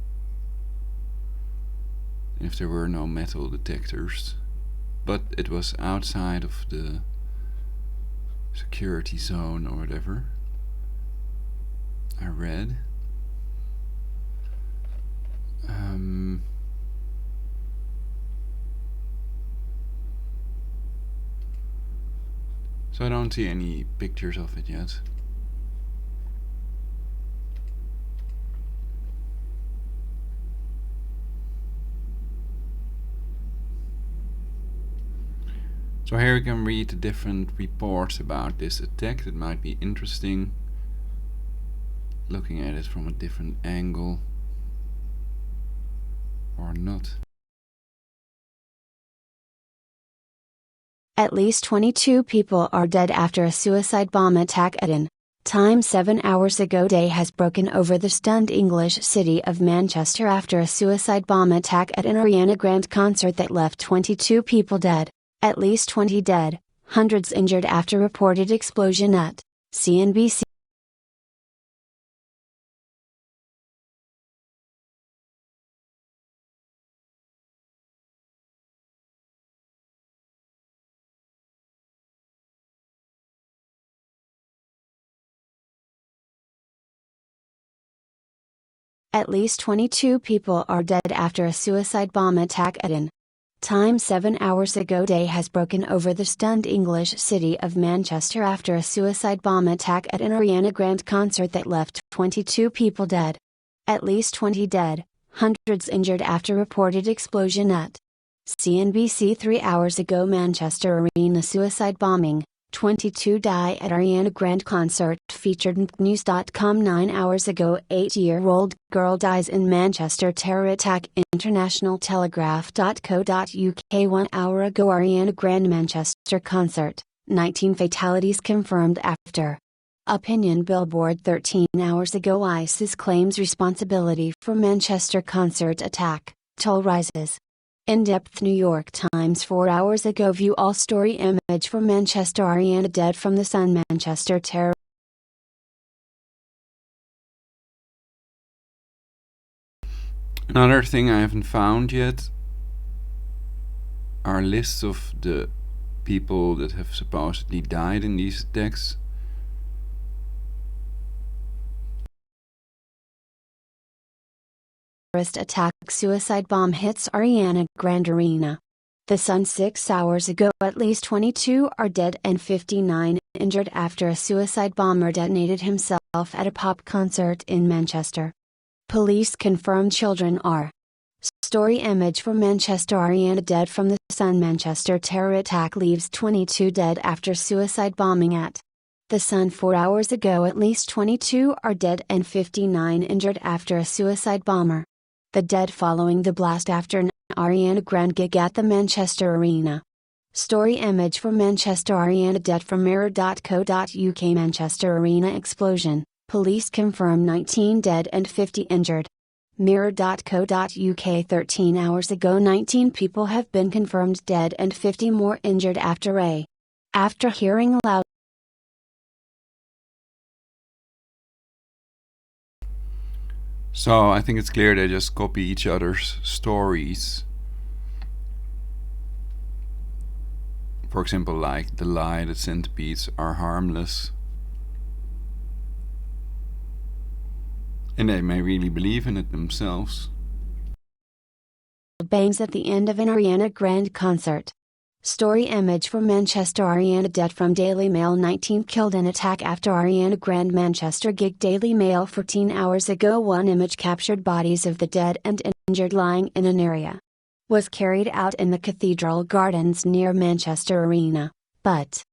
If there were no metal detectors. But it was outside of the security zone or whatever I read. So I don't see any pictures of it yet. So here you can read the different reports about this attack. That might be interesting, looking at it from a different angle, or not. At least 22 people are dead after a suicide bomb attack at an time 7 hours ago. Day has broken over the stunned English city of Manchester after a suicide bomb attack at an Ariana Grande concert that left 22 people dead. At least 20 dead, hundreds injured after reported explosion at CNBC. At least 22 people are dead after a suicide bomb attack at an time 7 hours ago. Day has broken over the stunned English city of Manchester after a suicide bomb attack at an Ariana Grande concert that left 22 people dead. At least 20 dead, hundreds injured after reported explosion at CNBC 3 hours ago. Manchester Arena suicide bombing, 22 die at Ariana Grande concert. Featured News.com 9 hours ago. 8-year-old girl dies in Manchester terror attack. International Telegraph.co.uk 1 hour ago. Ariana Grande Manchester concert, 19 fatalities confirmed after. Opinion Billboard 13 hours ago. ISIS claims responsibility for Manchester concert attack, toll rises. In-depth New York Times 4 hours ago. View all story image for Manchester Ariana dead from the Sun. Manchester terror. Another thing I haven't found yet are lists of the people that have supposedly died in these attacks. Terrorist attack. Suicide bomb hits Ariana Grande Arena. The Sun 6 hours ago. At least 22 are dead and 59 injured after a suicide bomber detonated himself at a pop concert in Manchester. Police confirm children are Story image from Manchester. Ariana dead from the Sun. Manchester terror attack leaves 22 dead after suicide bombing at the Sun. 4 hours ago, at least 22 are dead and 59 injured after a suicide bomber. The dead following the blast after an Ariana Grande gig at the Manchester Arena. Story image from Manchester. Ariana dead from mirror.co.uk. Manchester Arena explosion. Police confirm 19 dead and 50 injured. Mirror.co.uk 13 hours ago, 19 people have been confirmed dead and 50 more injured after hearing loud. So I think it's clear they just copy each other's stories. For example, like the lie that centipedes are harmless. And they may really believe in it themselves. Bangs at the end of an Ariana Grande concert. Story image from Manchester. Ariana dead from Daily Mail. 19 killed in attack after Ariana Grande Manchester gig. Daily Mail 14 hours ago. One image captured bodies of the dead and injured lying in an area. Was carried out in the Cathedral Gardens near Manchester Arena, but.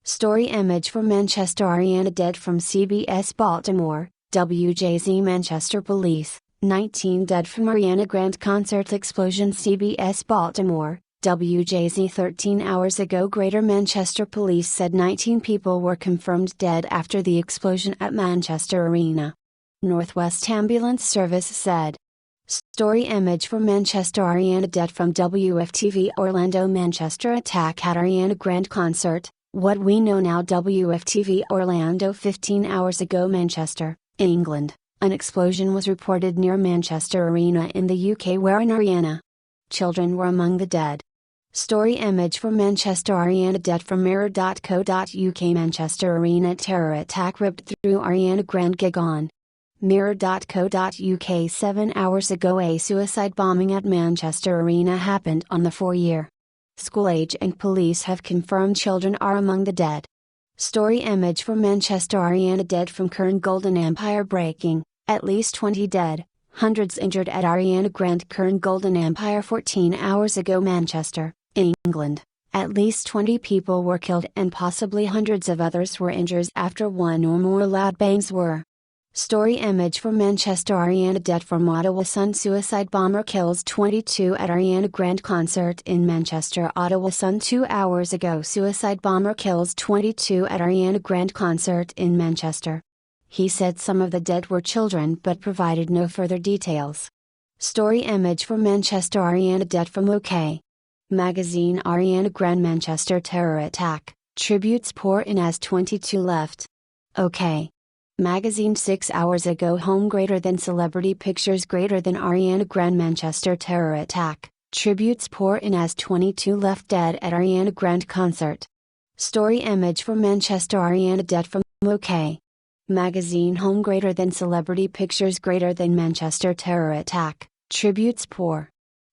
Story image from Manchester. Ariana dead from CBS Baltimore. WJZ Manchester Police, 19 dead from Ariana Grande concert explosion. CBS Baltimore, WJZ 13 hours ago. Greater Manchester Police said 19 people were confirmed dead after the explosion at Manchester Arena. Northwest Ambulance Service said. Story image from Manchester. Ariana dead from WFTV Orlando. Manchester attack at Ariana Grande concert. What we know now. WFTV Orlando 15 hours ago. Manchester, England, an explosion was reported near Manchester Arena in the UK where an Ariana children were among the dead. Story image from Manchester. Ariana dead from mirror.co.uk. Manchester Arena terror attack ripped through Ariana Grande gig on mirror.co.uk 7 hours ago. A suicide bombing at Manchester Arena happened on the 4-year school age and police have confirmed children are among the dead. Story image from Manchester. Ariana dead from current Golden Empire breaking, at least 20 dead, hundreds injured at Ariana Grande current Golden Empire 14 hours ago. Manchester, England, at least 20 people were killed and possibly hundreds of others were injured after one or more loud bangs were. Story image from Manchester. Ariana dead from Ottawa. Sun suicide bomber kills 22 at Ariana Grande concert in Manchester. Ottawa Sun 2 hours ago. Suicide bomber kills 22 at Ariana Grande concert in Manchester. He said some of the dead were children but provided no further details. Story image from Manchester. Ariana dead from OK Magazine. Ariana Grande Manchester terror attack, tributes pour in as 22 left. OK Magazine 6 hours ago. Home greater than celebrity pictures greater than Ariana Grande Manchester terror attack, tributes pour in as 22 left dead at Ariana Grande concert. Story image from Manchester. Ariana dead from OK Magazine. Home greater than celebrity pictures greater than Manchester terror attack, tributes pour.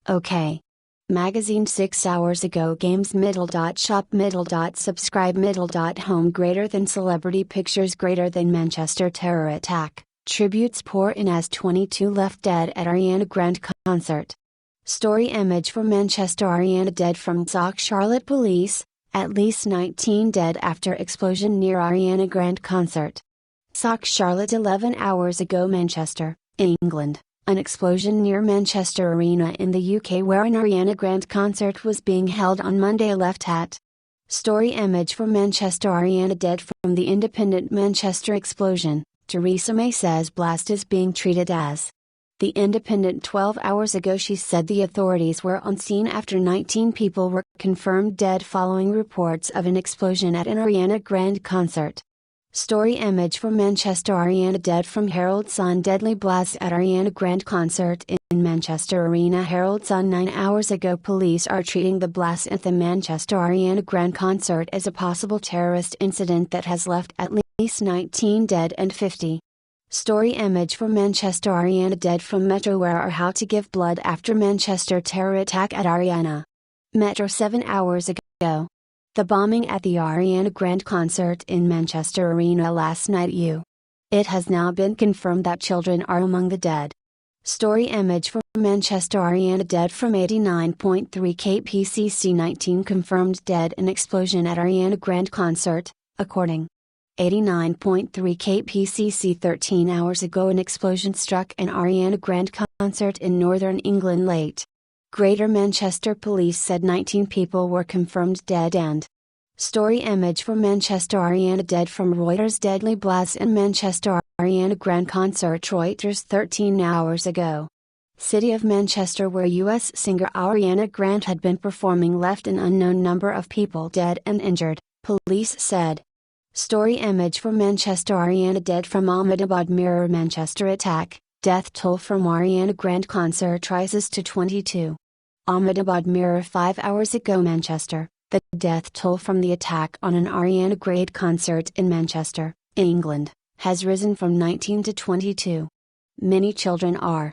OK Magazine 6 hours ago. Games middle.shop middle.subscribe middle.home greater than celebrity pictures greater than Manchester terror attack, tributes pour in as 22 left dead at Ariana Grande concert. Story image from Manchester. Ariana dead from Sock Charlotte Police, at least 19 dead after explosion near Ariana Grande concert. Sock Charlotte 11 hours ago. Manchester, England. An explosion near Manchester Arena in the UK where an Ariana Grande concert was being held on Monday left at. Story image from Manchester. Ariana dead from the Independent. Manchester explosion, Theresa May says blast is being treated as. The Independent 12 hours ago. She said the authorities were on scene after 19 people were confirmed dead following reports of an explosion at an Ariana Grande concert. Story image from Manchester. Ariana dead from Herald Sun deadly blast at Ariana Grande concert in Manchester Arena. Herald Sun 9 hours ago. Police are treating the blast at the Manchester Ariana Grande concert as a possible terrorist incident that has left at least 19 dead and 50. Story image from Manchester. Ariana dead from Metro. Where or how to give blood after Manchester terror attack at Ariana. Metro 7 hours ago. The bombing at the Ariana Grande concert in Manchester Arena last night. It has now been confirmed that children are among the dead. Story image from Manchester. Ariana dead from 89.3 kpcc. 19 confirmed dead in explosion at Ariana Grande concert, according 89.3 kpcc. 13 hours ago an explosion struck an Ariana Grande concert in northern England late. Greater Manchester Police said 19 people were confirmed dead and story image from Manchester. Ariana dead from Reuters. Deadly blast in Manchester. Ariana Grande concert. Reuters 13 hours ago. City of Manchester where US singer Ariana Grande had been performing left an unknown number of people dead and injured, police said. Story image from Manchester. Ariana dead from Ahmedabad. Mirror Manchester attack, death toll from Ariana Grande concert rises to 22. Ahmedabad. Mirror 5 hours ago. Manchester, the death toll from the attack on an Ariana Grande concert in Manchester, England, has risen from 19 to 22. Many children are.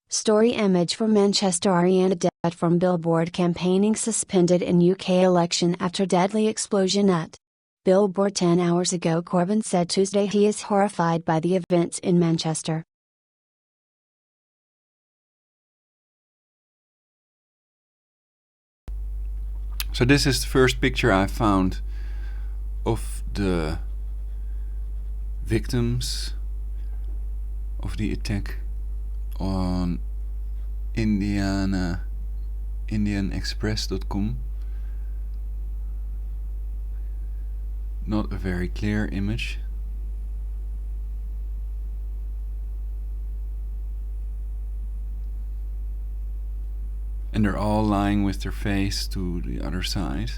Story image from Manchester. Ariana dead from billboard campaigning suspended in UK election after deadly explosion at billboard. 10 hours ago Corbyn said Tuesday he is horrified by the events in Manchester. So this is the first picture I found of the victims of the attack on indianexpress.com. Not a very clear image. And they're all lying with their face to the other side.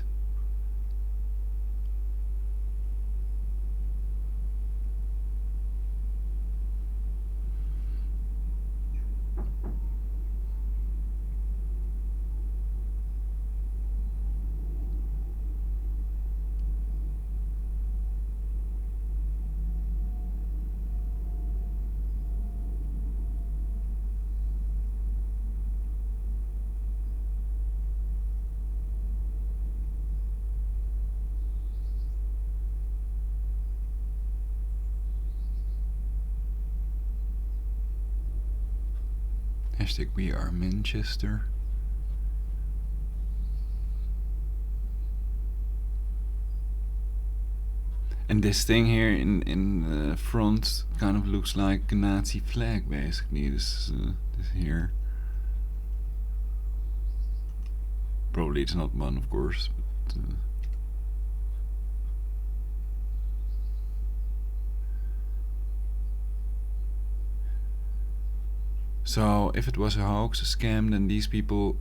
Hashtag we are Manchester. And this thing here in the front kind of looks like a Nazi flag, basically. This here. Probably it's not one, of course. But, so if it was a hoax, a scam, then these people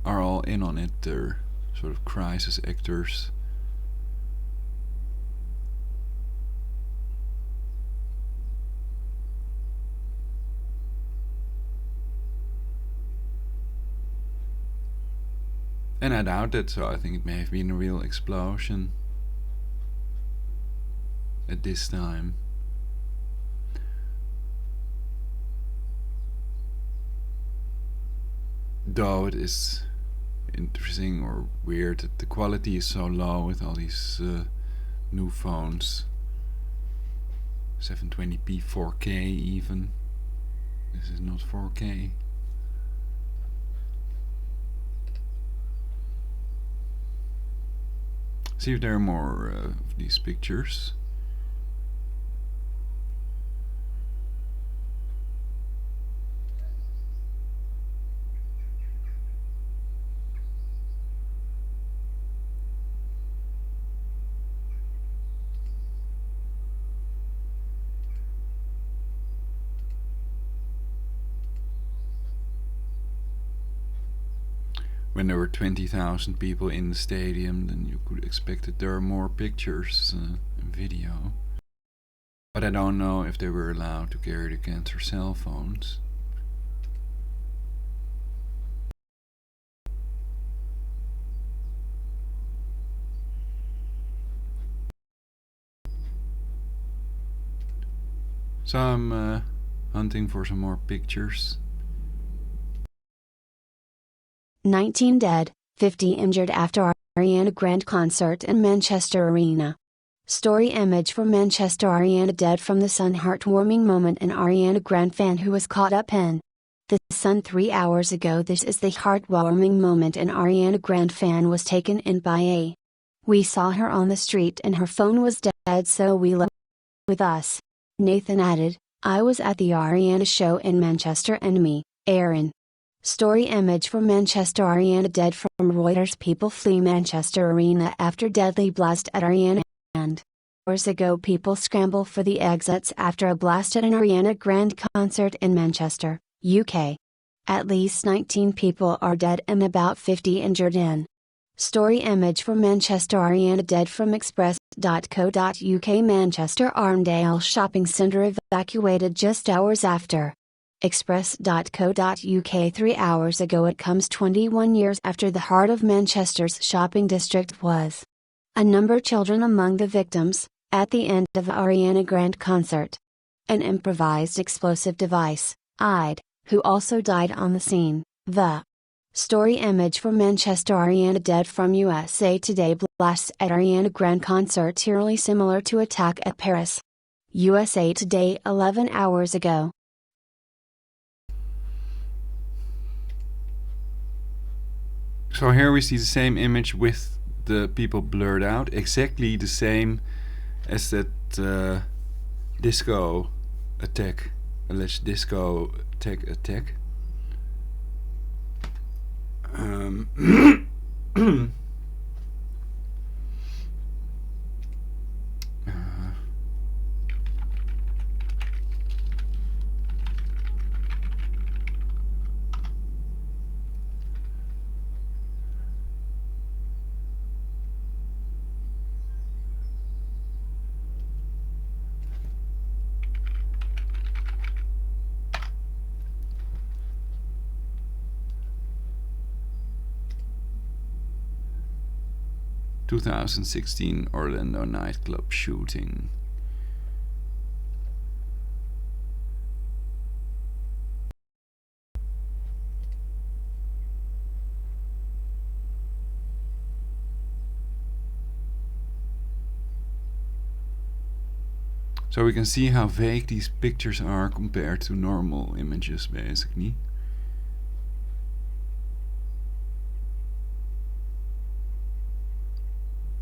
are all in on it. They're sort of crisis actors. And I doubt it, so I think it may have been a real explosion at this time. Though it is interesting or weird that the quality is so low with all these new phones. 720p 4K even. This is not 4K. See if there are more of these pictures. When there were 20,000 people in the stadium, then you could expect that there are more pictures and video. But I don't know if they were allowed to carry the cancer cell phones. So I'm hunting for some more pictures. 19 dead, 50 injured after Ariana Grande concert in Manchester Arena. Story image from Manchester. Ariana dead from the sun. Heartwarming moment. An Ariana Grande fan who was caught up in The Sun 3 hours ago. This is the heartwarming moment an Ariana Grande fan was taken in by a. We saw her on the street and her phone was dead, so we left with us. Nathan added, I was at the Ariana show in Manchester and me, Aaron. Story image for Manchester. Ariana dead from Reuters. People flee Manchester Arena after deadly blast at Ariana. And hours ago, people scramble for the exits after a blast at an Ariana Grande concert in Manchester, UK. At least 19 people are dead and about 50 injured in. Story image for Manchester. Ariana dead from express.co.uk. Manchester Arndale shopping centre evacuated just hours after. Express.co.uk 3 hours ago. It comes 21 years after the heart of Manchester's shopping district was. A number of children among the victims, at the end of the Ariana Grande concert. An improvised explosive device, who also died on the scene. The story image for Manchester. Ariana dead from USA Today. Blasts at Ariana Grande concert eerily similar to attack at Paris. USA Today 11 hours ago. So here we see the same image with the people blurred out, exactly the same as that disco attack, alleged disco attack. ...2016 Orlando nightclub shooting. So we can see how vague these pictures are compared to normal images, basically.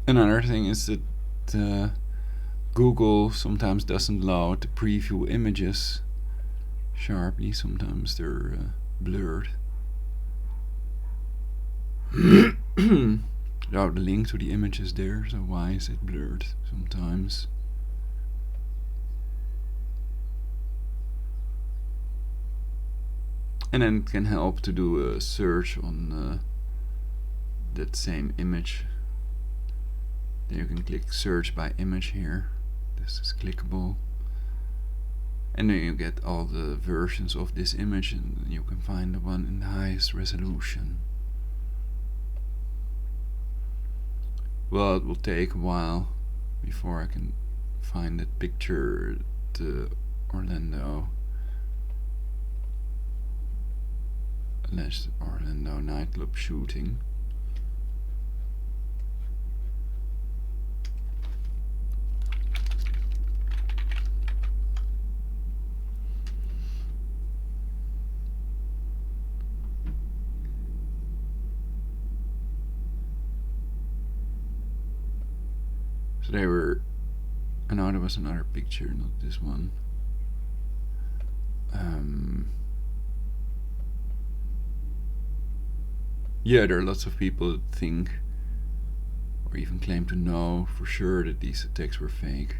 Another thing is that Google sometimes doesn't load the preview images sharply. Sometimes they're blurred. Now the link to the image is there, so why is it blurred sometimes? And then it can help to do a search on that same image. Then you can click search by image here. This is clickable. And then you get all the versions of this image, and you can find the one in the highest resolution. Well, it will take a while before I can find that picture, the Orlando nightclub shooting. So they were, I know there was another picture, not this one. Yeah, there are lots of people that think, or even claim to know for sure, that these attacks were fake.